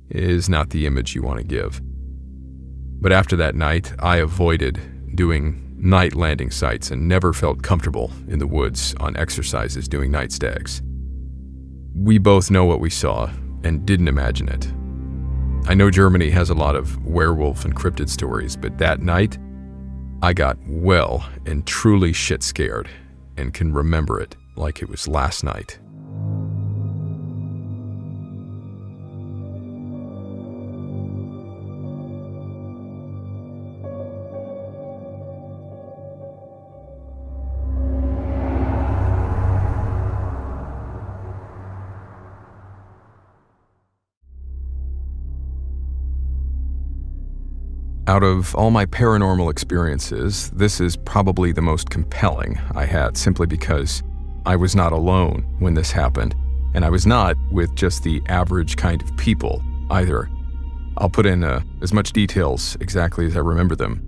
is not the image you want to give. But after that night, I avoided doing night landing sites and never felt comfortable in the woods on exercises doing night stags. We both know what we saw and didn't imagine it. I know Germany has a lot of werewolf and cryptid stories, but that night, I got well and truly shit scared and can remember it like it was last night. Out of all my paranormal experiences, this is probably the most compelling I had, simply because I was not alone when this happened, and I was not with just the average kind of people either. I'll put in as much details exactly as I remember them.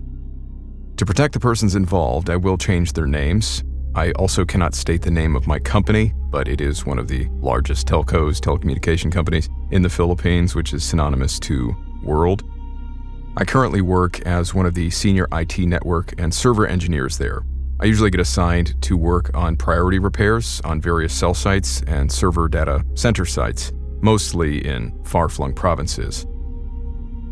To protect the persons involved, I will change their names. I also cannot state the name of my company, but it is one of the largest telecommunication companies in the Philippines, which is synonymous to world. I currently work as one of the senior IT network and server engineers there. I usually get assigned to work on priority repairs on various cell sites and server data center sites, mostly in far-flung provinces.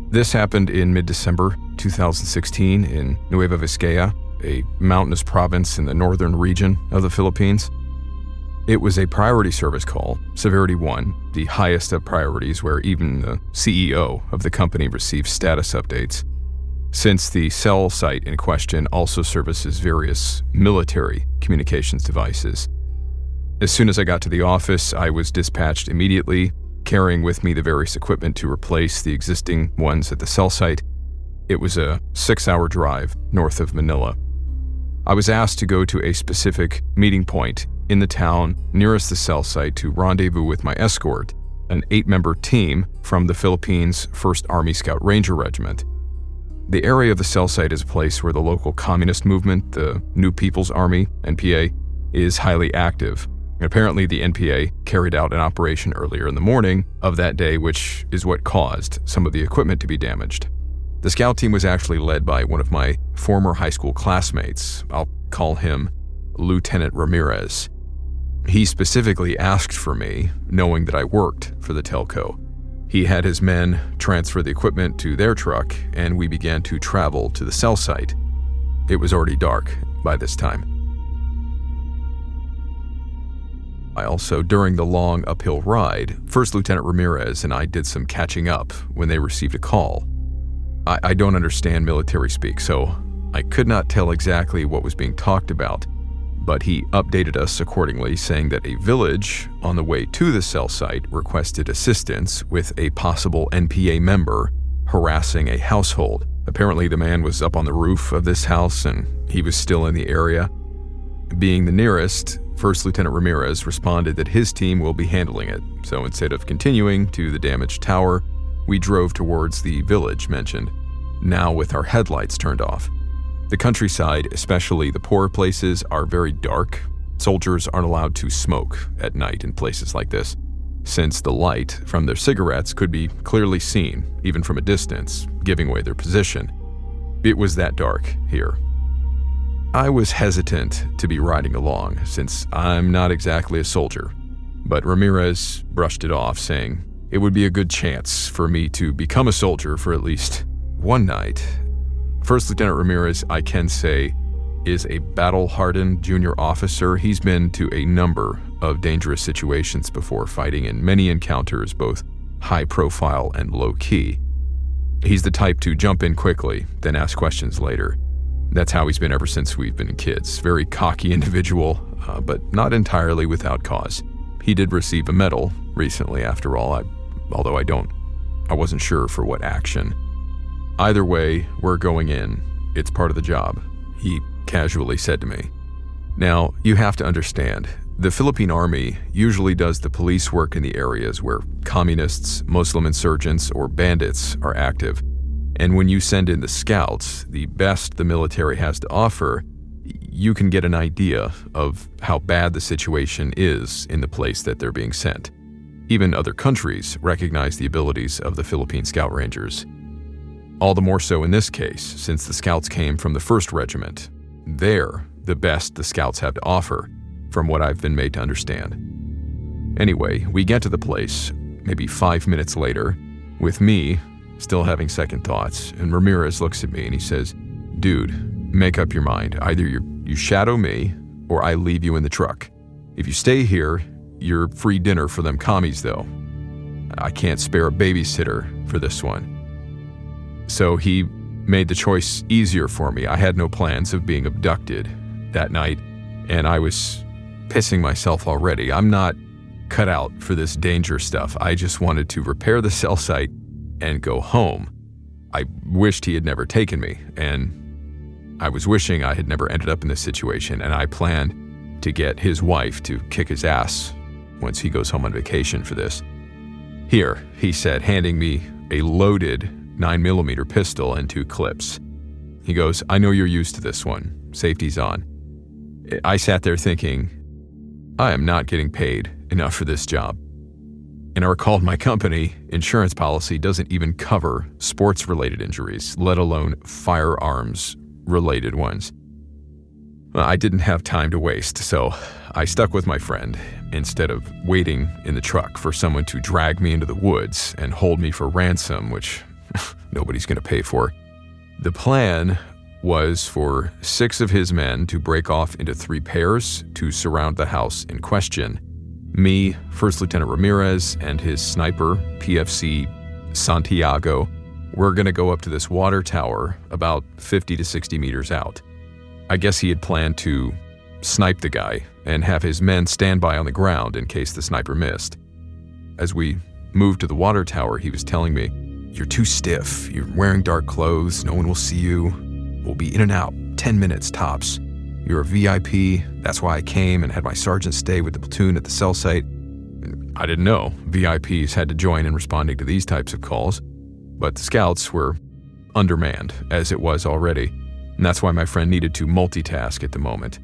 This happened in mid-December 2016 in Nueva Vizcaya, a mountainous province in the northern region of the Philippines. It was a priority service call, Severity 1, the highest of priorities, where even the CEO of the company receives status updates, since the cell site in question also services various military communications devices. As soon as I got to the office, I was dispatched immediately, carrying with me the various equipment to replace the existing ones at the cell site. It was a 6-hour drive north of Manila. I was asked to go to a specific meeting point in the town nearest the cell site to rendezvous with my escort, an 8-member team from the Philippines 1st Army Scout Ranger Regiment. The area of the cell site is a place where the local communist movement, the New People's Army, NPA, is highly active. And apparently the NPA carried out an operation earlier in the morning of that day, which is what caused some of the equipment to be damaged. The scout team was actually led by one of my former high school classmates. I'll call him Lieutenant Ramirez. He specifically asked for me, knowing that I worked for the telco. He had his men transfer the equipment to their truck, and we began to travel to the cell site. It was already dark by this time. I also, during the long uphill ride, First Lieutenant Ramirez and I did some catching up when they received a call. I don't understand military speak, so I could not tell exactly what was being talked about, but he updated us accordingly, saying that a village on the way to the cell site requested assistance with a possible NPA member harassing a household. Apparently the man was up on the roof of this house and he was still in the area. Being the nearest, First Lieutenant Ramirez responded that his team will be handling it, so instead of continuing to the damaged tower, we drove towards the village mentioned, now with our headlights turned off. The countryside, especially the poorer places, are very dark. Soldiers aren't allowed to smoke at night in places like this, since the light from their cigarettes could be clearly seen, even from a distance, giving away their position. It was that dark here. I was hesitant to be riding along, since I'm not exactly a soldier, But Ramirez brushed it off, saying it would be a good chance for me to become a soldier for at least one night. First Lieutenant Ramirez, I can say, is a battle-hardened junior officer. He's been to a number of dangerous situations before, fighting in many encounters, both high-profile and low-key. He's the type to jump in quickly, then ask questions later. That's how he's been ever since we've been kids. Very cocky individual, but not entirely without cause. He did receive a medal recently, after all, although I wasn't sure for what action. Either way, we're going in. It's part of the job, he casually said to me. Now, you have to understand, the Philippine Army usually does the police work in the areas where communists, Muslim insurgents, or bandits are active. And when you send in the scouts, the best the military has to offer, you can get an idea of how bad the situation is in the place that they're being sent. Even other countries recognize the abilities of the Philippine Scout Rangers. All the more so in this case, since the scouts came from the 1st Regiment. They're the best the scouts have to offer, from what I've been made to understand. Anyway, we get to the place, maybe 5 minutes later, with me still having second thoughts, and Ramirez looks at me and he says, "Dude, make up your mind. Either you shadow me, or I leave you in the truck. If you stay here, you're free dinner for them commies, though. I can't spare a babysitter for this one." So he made the choice easier for me. I had no plans of being abducted that night, and I was pissing myself already. I'm not cut out for this danger stuff. I just wanted to repair the cell site and go home. I wished he had never taken me, and I was wishing I had never ended up in this situation, and I planned to get his wife to kick his ass once he goes home on vacation for this. "Here," he said, handing me a loaded 9mm pistol and 2 clips. He goes, "I know you're used to this one. Safety's on." I sat there thinking, I am not getting paid enough for this job. And I recalled my company insurance policy doesn't even cover sports-related injuries, let alone firearms-related ones. I didn't have time to waste, so I stuck with my friend instead of waiting in the truck for someone to drag me into the woods and hold me for ransom, which nobody's going to pay for. The plan was for 6 of his men to break off into 3 pairs to surround the house in question. Me, First Lieutenant Ramirez, and his sniper, PFC Santiago, were going to go up to this water tower about 50 to 60 meters out. I guess he had planned to snipe the guy and have his men stand by on the ground in case the sniper missed. As we moved to the water tower, he was telling me, "You're too stiff. You're wearing dark clothes. No one will see you. We'll be in and out, 10 minutes tops. You're a VIP. That's why I came and had my sergeant stay with the platoon at the cell site." I didn't know VIPs had to join in responding to these types of calls, but the scouts were undermanned, as it was already, and that's why my friend needed to multitask at the moment.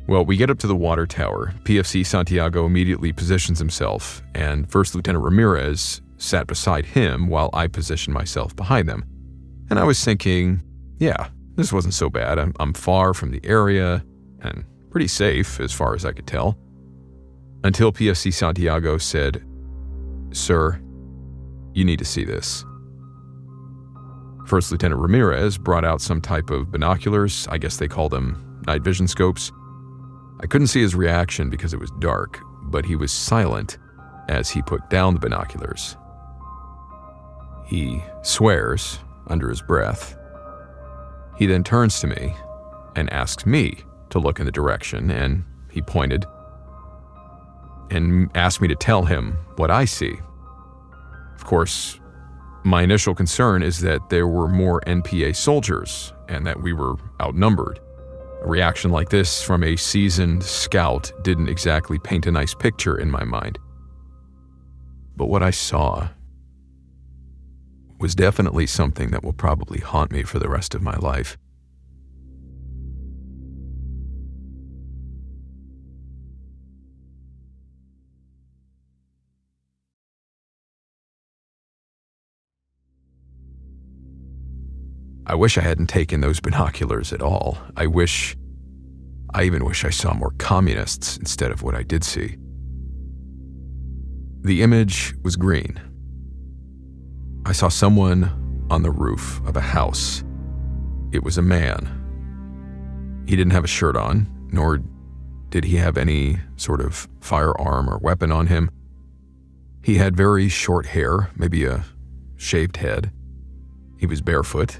Well, we get up to the water tower. PFC Santiago immediately positions himself, and First Lieutenant Ramirez sat beside him while I positioned myself behind them. And I was thinking, yeah, this wasn't so bad. I'm far from the area and pretty safe as far as I could tell. Until PFC Santiago said, "Sir, you need to see this." First Lieutenant Ramirez brought out some type of binoculars. I guess they call them night vision scopes. I couldn't see his reaction because it was dark, but he was silent as he put down the binoculars. He swears under his breath. He then turns to me and asks me to look in the direction, and he pointed and asked me to tell him what I see. Of course, my initial concern is that there were more NPA soldiers and that we were outnumbered. A reaction like this from a seasoned scout didn't exactly paint a nice picture in my mind. But what I saw was definitely something that will probably haunt me for the rest of my life. I wish I hadn't taken those binoculars at all. I even wish I saw more communists instead of what I did see. The image was green. I saw someone on the roof of a house. It was a man. He didn't have a shirt on, nor did he have any sort of firearm or weapon on him. He had very short hair, maybe a shaved head. He was barefoot.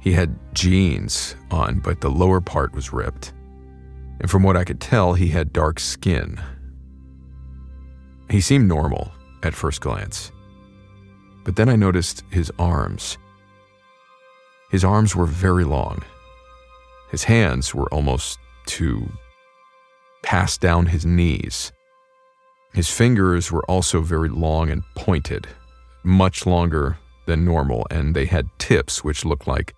He had jeans on, but the lower part was ripped. And from what I could tell, he had dark skin. He seemed normal at first glance. But then I noticed his arms. His arms were very long. His hands were almost to pass down his knees. His fingers were also very long and pointed, much longer than normal, and they had tips which looked like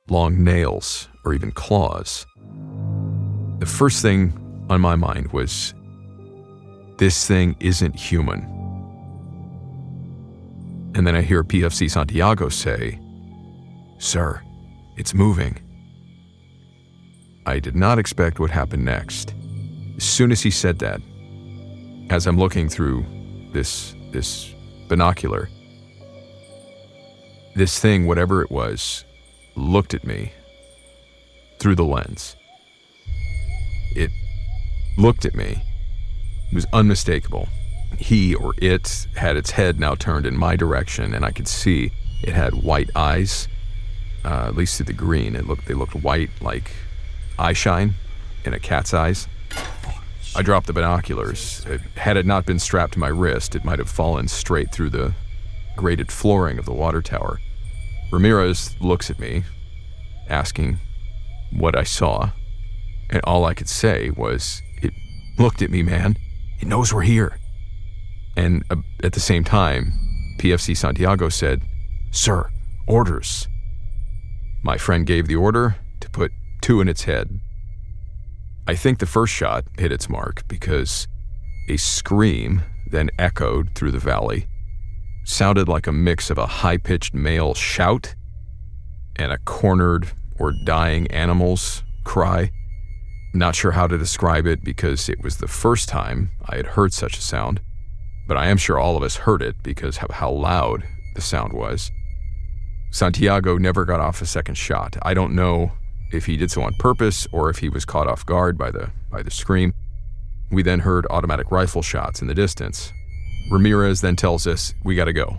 long nails or even claws. The first thing on my mind was, this thing isn't human. And then I hear PFC Santiago say, "Sir, it's moving." I did not expect what happened next. As soon as he said that, as I'm looking through this binocular, this thing, whatever it was, looked at me through the lens. It looked at me. It was unmistakable. He or it had its head now turned in my direction, and I could see it had white eyes, at least through the green. They looked white, like eye shine in a cat's eyes. I dropped the binoculars. Had it not been strapped to my wrist, it might have fallen straight through the grated flooring of the water tower. Ramirez looks at me, asking what I saw, and all I could say was, "It looked at me, man. It knows we're here." And at the same time, PFC Santiago said, "Sir, orders." My friend gave the order to put 2 in its head. I think the first shot hit its mark because a scream then echoed through the valley. Sounded like a mix of a high-pitched male shout and a cornered or dying animal's cry. Not sure how to describe it because it was the first time I had heard such a sound, but I am sure all of us heard it because of how loud the sound was. Santiago never got off a second shot. I don't know if he did so on purpose or if he was caught off guard by the scream. We then heard automatic rifle shots in the distance. Ramirez then tells us we gotta go.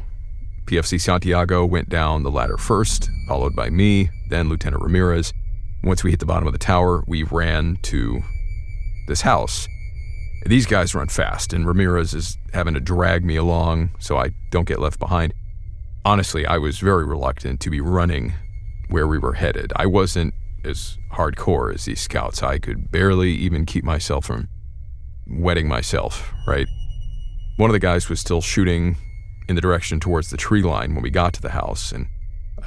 PFC Santiago went down the ladder first, followed by me, then Lieutenant Ramirez. Once we hit the bottom of the tower, we ran to this house. These guys run fast, and Ramirez is having to drag me along so I don't get left behind. Honestly, I was very reluctant to be running where we were headed. I wasn't as hardcore as these scouts. I could barely even keep myself from wetting myself, right? One of the guys was still shooting in the direction towards the tree line when we got to the house, and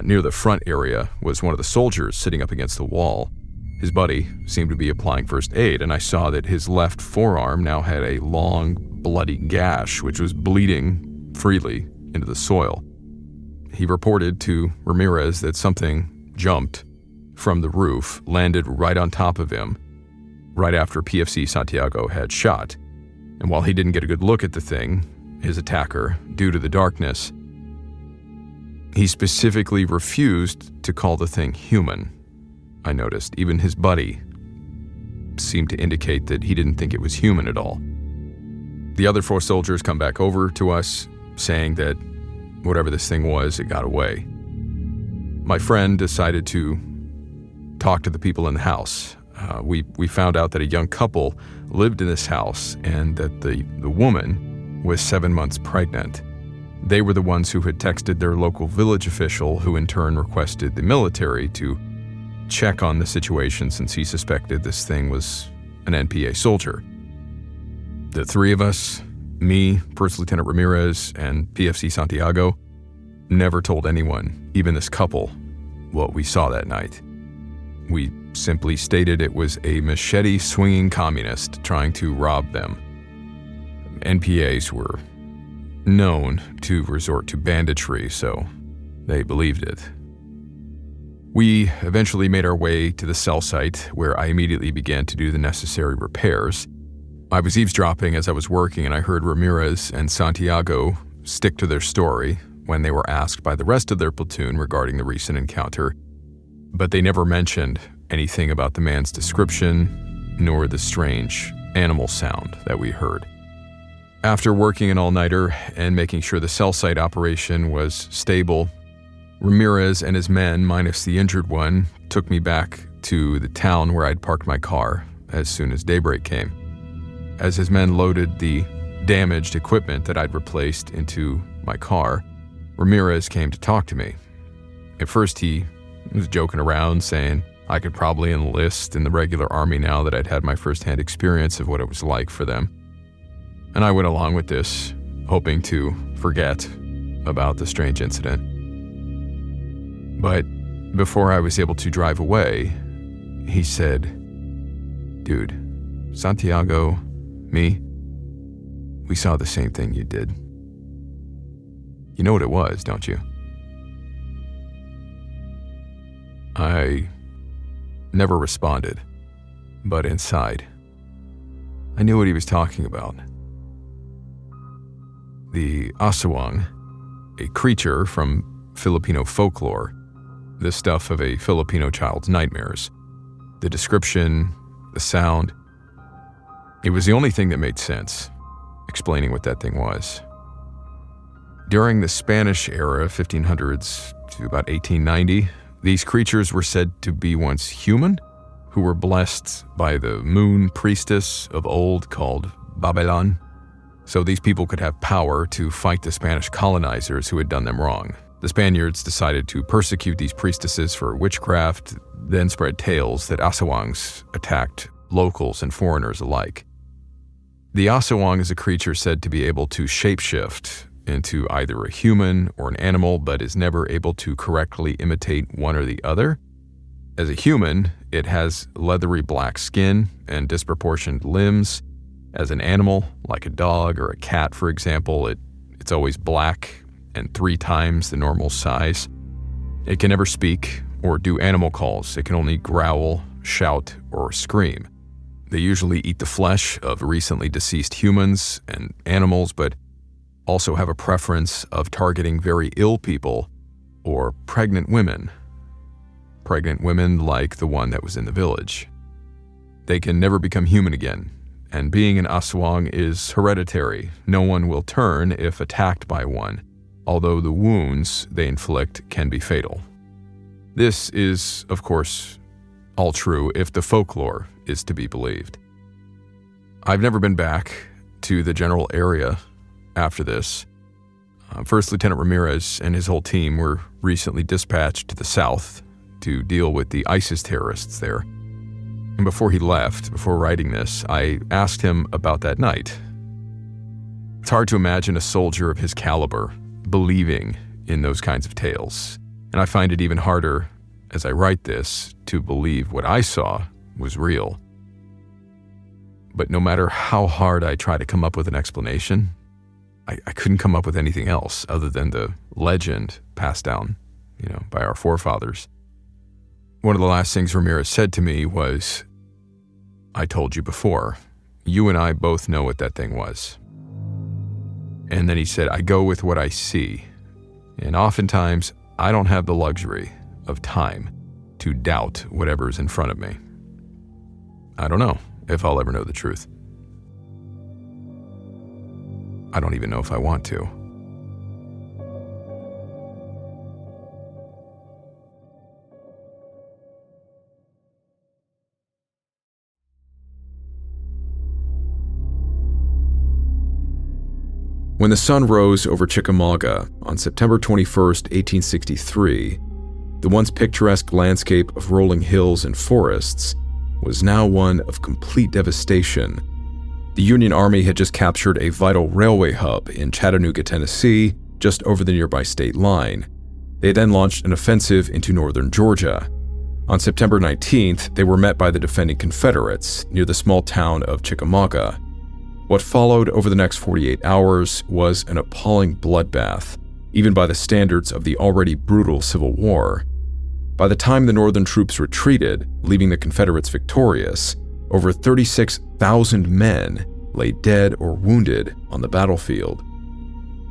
near the front area was one of the soldiers sitting up against the wall. His buddy seemed to be applying first aid, and I saw that his left forearm now had a long, bloody gash, which was bleeding freely into the soil. He reported to Ramirez that something jumped from the roof, landed right on top of him, right after PFC Santiago had shot. And while he didn't get a good look at the thing, his attacker, due to the darkness, he specifically refused to call the thing human. I noticed even his buddy seemed to indicate that he didn't think it was human at all. The other 4 soldiers come back over to us, saying that whatever this thing was, it got away. My friend decided to talk to the people in the house. We found out that a young couple lived in this house and that the woman was 7 months pregnant. They were the ones who had texted their local village official, who in turn requested the military to check on the situation since he suspected this thing was an NPA soldier. The 3 of us, me, First Lieutenant Ramirez, and PFC Santiago, never told anyone, even this couple, what we saw that night. We simply stated it was a machete-swinging communist trying to rob them. NPAs were known to resort to banditry, so they believed it. We eventually made our way to the cell site, where I immediately began to do the necessary repairs. I was eavesdropping as I was working, and I heard Ramirez and Santiago stick to their story when they were asked by the rest of their platoon regarding the recent encounter, but they never mentioned anything about the man's description nor the strange animal sound that we heard. After working an all-nighter and making sure the cell site operation was stable, Ramirez and his men, minus the injured one, took me back to the town where I'd parked my car as soon as daybreak came. As his men loaded the damaged equipment that I'd replaced into my car, Ramirez came to talk to me. At first he was joking around, saying I could probably enlist in the regular army now that I'd had my first-hand experience of what it was like for them. And I went along with this, hoping to forget about the strange incident. But before I was able to drive away, he said, "Dude, Santiago, me, we saw the same thing you did. You know what it was, don't you?" I never responded, but inside, I knew what he was talking about. The aswang, a creature from Filipino folklore, the stuff of a Filipino child's nightmares. The description, the sound, it was the only thing that made sense, explaining what that thing was. During the Spanish era, 1500s to about 1890, these creatures were said to be once human, who were blessed by the moon priestess of old called Bipedal. So these people could have power to fight the Spanish colonizers who had done them wrong. The Spaniards decided to persecute these priestesses for witchcraft, then spread tales that asawangs attacked locals and foreigners alike. The asawang is a creature said to be able to shapeshift into either a human or an animal, but is never able to correctly imitate one or the other. As a human, it has leathery black skin and disproportioned limbs. As an animal, like a dog or a cat, for example, it's always black and 3 times the normal size. It can never speak or do animal calls. It can only growl, shout, or scream. They usually eat the flesh of recently deceased humans and animals, but also have a preference of targeting very ill people or pregnant women. Pregnant women like the one that was in the village. They can never become human again, and being an aswang is hereditary. No one will turn if attacked by one, although the wounds they inflict can be fatal. This is, of course, all true if the folklore is to be believed. I've never been back to the general area after this. First Lieutenant Ramirez and his whole team were recently dispatched to the south to deal with the ISIS terrorists there. And before he left, before writing this, I asked him about that night. It's hard to imagine a soldier of his caliber believing in those kinds of tales. And I find it even harder, as I write this, to believe what I saw was real. But no matter how hard I try to come up with an explanation, I couldn't come up with anything else other than the legend passed down, by our forefathers. One of the last things Ramirez said to me was, "I told you before, you and I both know what that thing was." And then he said, "I go with what I see. And oftentimes, I don't have the luxury of time to doubt whatever's in front of me. I don't know if I'll ever know the truth. I don't even know if I want to." When the sun rose over Chickamauga on September 21st, 1863, the once picturesque landscape of rolling hills and forests was now one of complete devastation. The Union Army had just captured a vital railway hub in Chattanooga, Tennessee, just over the nearby state line. They then launched an offensive into northern Georgia. On September 19th, they were met by the defending Confederates near the small town of Chickamauga. What followed over the next 48 hours was an appalling bloodbath, even by the standards of the already brutal Civil War. By the time the Northern troops retreated, leaving the Confederates victorious, over 36,000 men lay dead or wounded on the battlefield.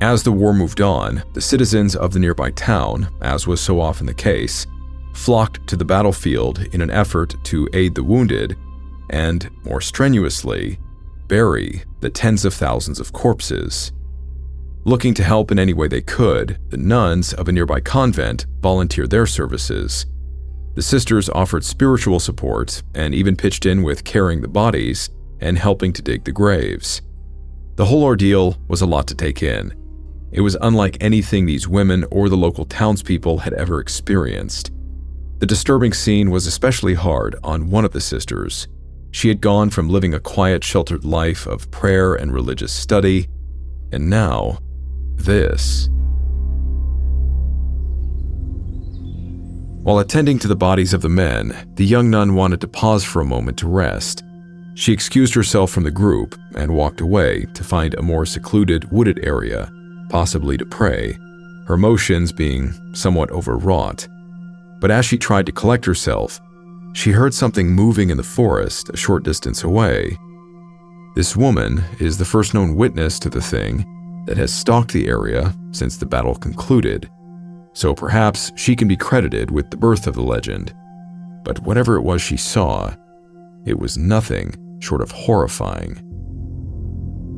As the war moved on, the citizens of the nearby town, as was so often the case, flocked to the battlefield in an effort to aid the wounded and, more strenuously, bury the tens of thousands of corpses. Looking to help in any way they could, the nuns of a nearby convent volunteered their services. The sisters offered spiritual support and even pitched in with carrying the bodies and helping to dig the graves. The whole ordeal was a lot to take in. It was unlike anything these women or the local townspeople had ever experienced. The disturbing scene was especially hard on one of the sisters. She had gone from living a quiet, sheltered life of prayer and religious study, and now, this. While attending to the bodies of the men, the young nun wanted to pause for a moment to rest. She excused herself from the group and walked away to find a more secluded, wooded area, possibly to pray, her emotions being somewhat overwrought. But as she tried to collect herself, she heard something moving in the forest a short distance away. This woman is the first known witness to the thing that has stalked the area since the battle concluded, so perhaps she can be credited with the birth of the legend. But whatever it was she saw, it was nothing short of horrifying.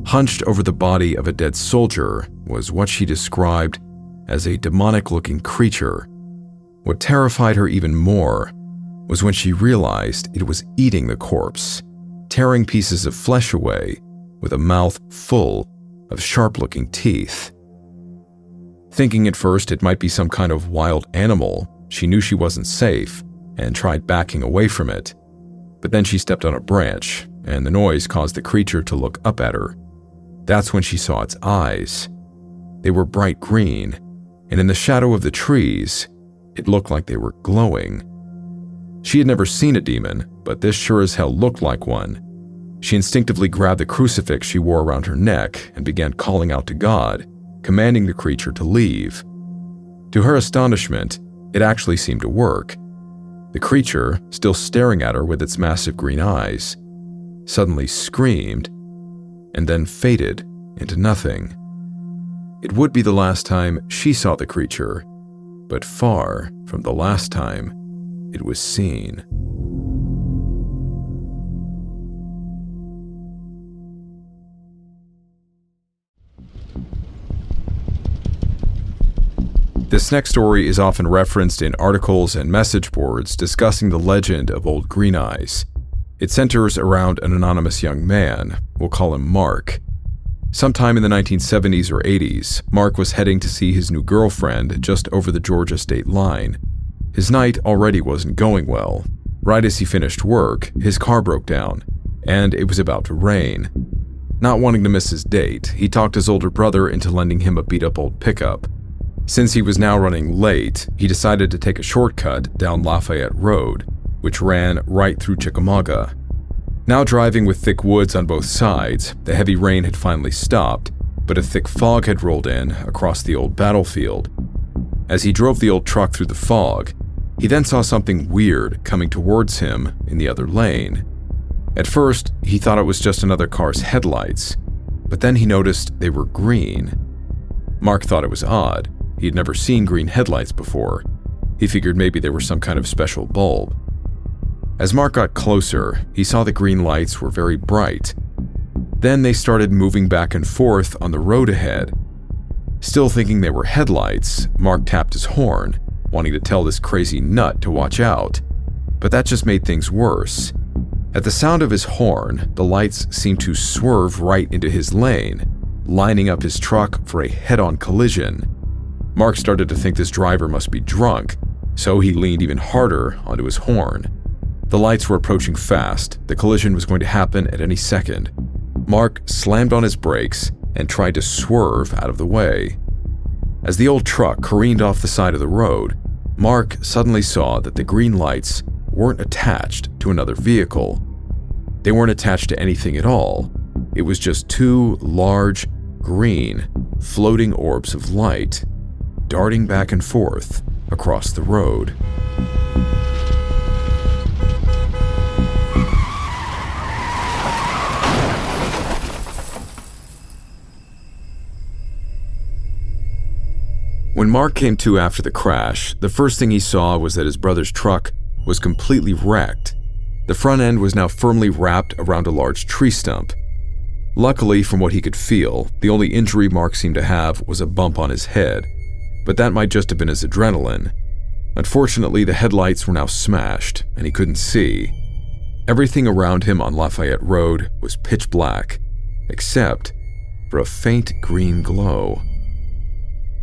Hunched over the body of a dead soldier was what she described as a demonic-looking creature. What terrified her even more was when she realized it was eating the corpse, tearing pieces of flesh away with a mouth full of sharp-looking teeth. Thinking at first it might be some kind of wild animal, she knew she wasn't safe and tried backing away from it. But then she stepped on a branch, and the noise caused the creature to look up at her. That's when she saw its eyes. They were bright green, and in the shadow of the trees, it looked like they were glowing. She had never seen a demon, but this sure as hell looked like one. She instinctively grabbed the crucifix she wore around her neck and began calling out to God, commanding the creature to leave. To her astonishment, it actually seemed to work. The creature, still staring at her with its massive green eyes, suddenly screamed and then faded into nothing. It would be the last time she saw the creature, but far from the last time it was seen. This next story is often referenced in articles and message boards discussing the legend of Old Green Eyes. It centers around an anonymous young man, we'll call him Mark. Sometime in the 1970s or 80s, Mark was heading to see his new girlfriend just over the Georgia state line. His night already wasn't going well. Right as he finished work, his car broke down, and it was about to rain. Not wanting to miss his date, he talked his older brother into lending him a beat-up old pickup. Since he was now running late, he decided to take a shortcut down Lafayette Road, which ran right through Chickamauga. Now driving with thick woods on both sides, the heavy rain had finally stopped, but a thick fog had rolled in across the old battlefield. As he drove the old truck through the fog, he then saw something weird coming towards him in the other lane. At first, he thought it was just another car's headlights, but then he noticed they were green. Mark thought it was odd. He had never seen green headlights before. He figured maybe they were some kind of special bulb. As Mark got closer, he saw the green lights were very bright. Then they started moving back and forth on the road ahead. Still thinking they were headlights, Mark tapped his horn, wanting to tell this crazy nut to watch out. But that just made things worse. At the sound of his horn, the lights seemed to swerve right into his lane, lining up his truck for a head-on collision. Mark started to think this driver must be drunk, so he leaned even harder onto his horn. The lights were approaching fast. The collision was going to happen at any second. Mark slammed on his brakes and tried to swerve out of the way. As the old truck careened off the side of the road, Mark suddenly saw that the green lights weren't attached to another vehicle. They weren't attached to anything at all. It was just two large, green, floating orbs of light, darting back and forth across the road. When Mark came to after the crash, the first thing he saw was that his brother's truck was completely wrecked. The front end was now firmly wrapped around a large tree stump. Luckily, from what he could feel, the only injury Mark seemed to have was a bump on his head, but that might just have been his adrenaline. Unfortunately, the headlights were now smashed, and he couldn't see. Everything around him on Lafayette Road was pitch black, except for a faint green glow.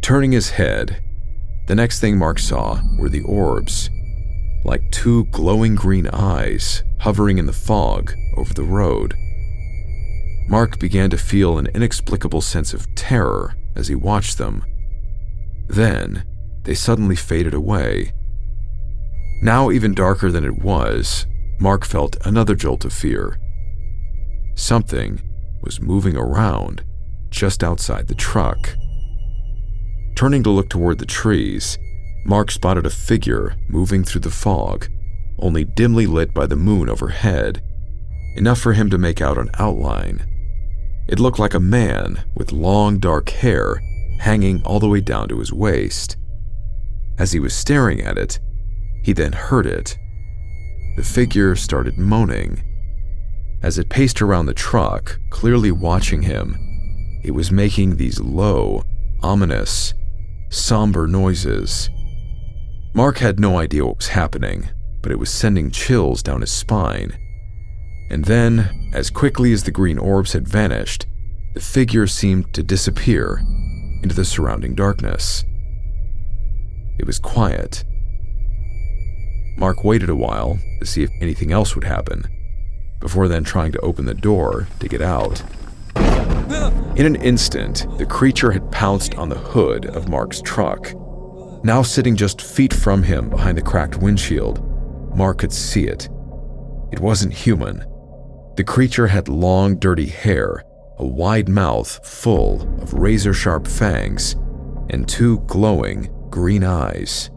Turning his head, the next thing Mark saw were the orbs, like two glowing green eyes hovering in the fog over the road. Mark began to feel an inexplicable sense of terror as he watched them. Then, they suddenly faded away. Now even darker than it was, Mark felt another jolt of fear. Something was moving around just outside the truck. Turning to look toward the trees, Mark spotted a figure moving through the fog, only dimly lit by the moon overhead, enough for him to make out an outline. It looked like a man with long dark hair hanging all the way down to his waist. As he was staring at it, he then heard it. The figure started moaning. As it paced around the truck, clearly watching him, it was making these low, ominous, somber noises. Mark had no idea what was happening, but it was sending chills down his spine. And then, as quickly as the green orbs had vanished, the figure seemed to disappear into the surrounding darkness. It was quiet. Mark waited a while to see if anything else would happen, before then trying to open the door to get out. In an instant, the creature had pounced on the hood of Mark's truck. Now sitting just feet from him behind the cracked windshield, Mark could see it. It wasn't human. The creature had long, dirty hair, a wide mouth full of razor-sharp fangs, and two glowing green eyes.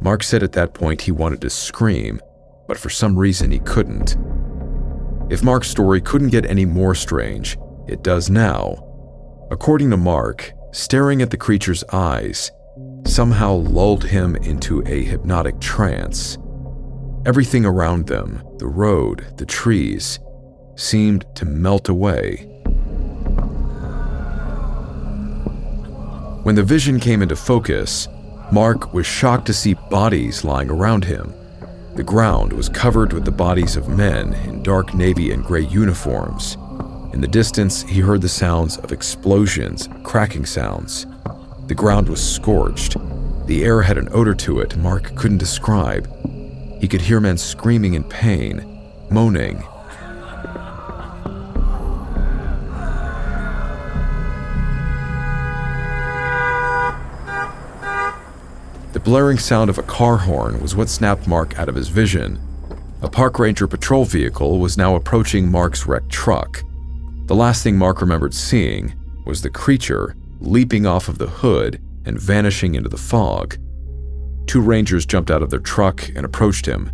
Mark said at that point he wanted to scream, but for some reason he couldn't. If Mark's story couldn't get any more strange, it does now. According to Mark, staring at the creature's eyes somehow lulled him into a hypnotic trance. Everything around them, the road, the trees, seemed to melt away. When the vision came into focus, Mark was shocked to see bodies lying around him. The ground was covered with the bodies of men in dark navy and gray uniforms. In the distance, he heard the sounds of explosions, cracking sounds. The ground was scorched. The air had an odor to it Mark couldn't describe. He could hear men screaming in pain, moaning. The blaring sound of a car horn was what snapped Mark out of his vision. A park ranger patrol vehicle was now approaching Mark's wrecked truck. The last thing Mark remembered seeing was the creature leaping off of the hood and vanishing into the fog. Two rangers jumped out of their truck and approached him.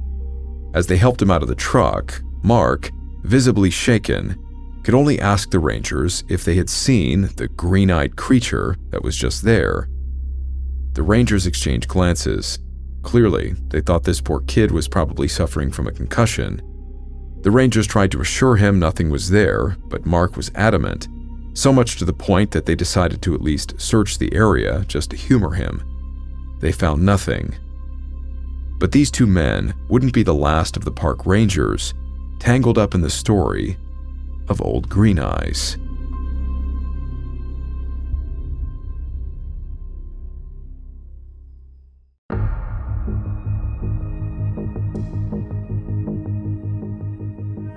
As they helped him out of the truck, Mark, visibly shaken, could only ask the rangers if they had seen the green-eyed creature that was just there. The rangers exchanged glances. Clearly, they thought this poor kid was probably suffering from a concussion. The rangers tried to assure him nothing was there, but Mark was adamant, so much to the point that they decided to at least search the area just to humor him. They found nothing. But these two men wouldn't be the last of the park rangers tangled up in the story of Old Green Eyes.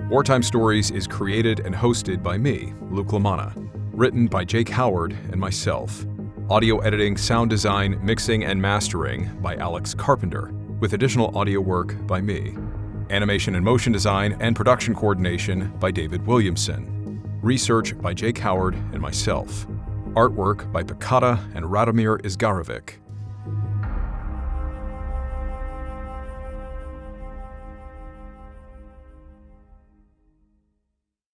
Wartime Stories is created and hosted by me, Luke LaManna. Written by Jake Howard and myself. Audio editing, sound design, mixing, and mastering by Alex Carpenter, with additional audio work by me. Animation and motion design and production coordination by David Williamson. Research by Jake Howard and myself. Artwork by Pikata and Radomir Izgarovic.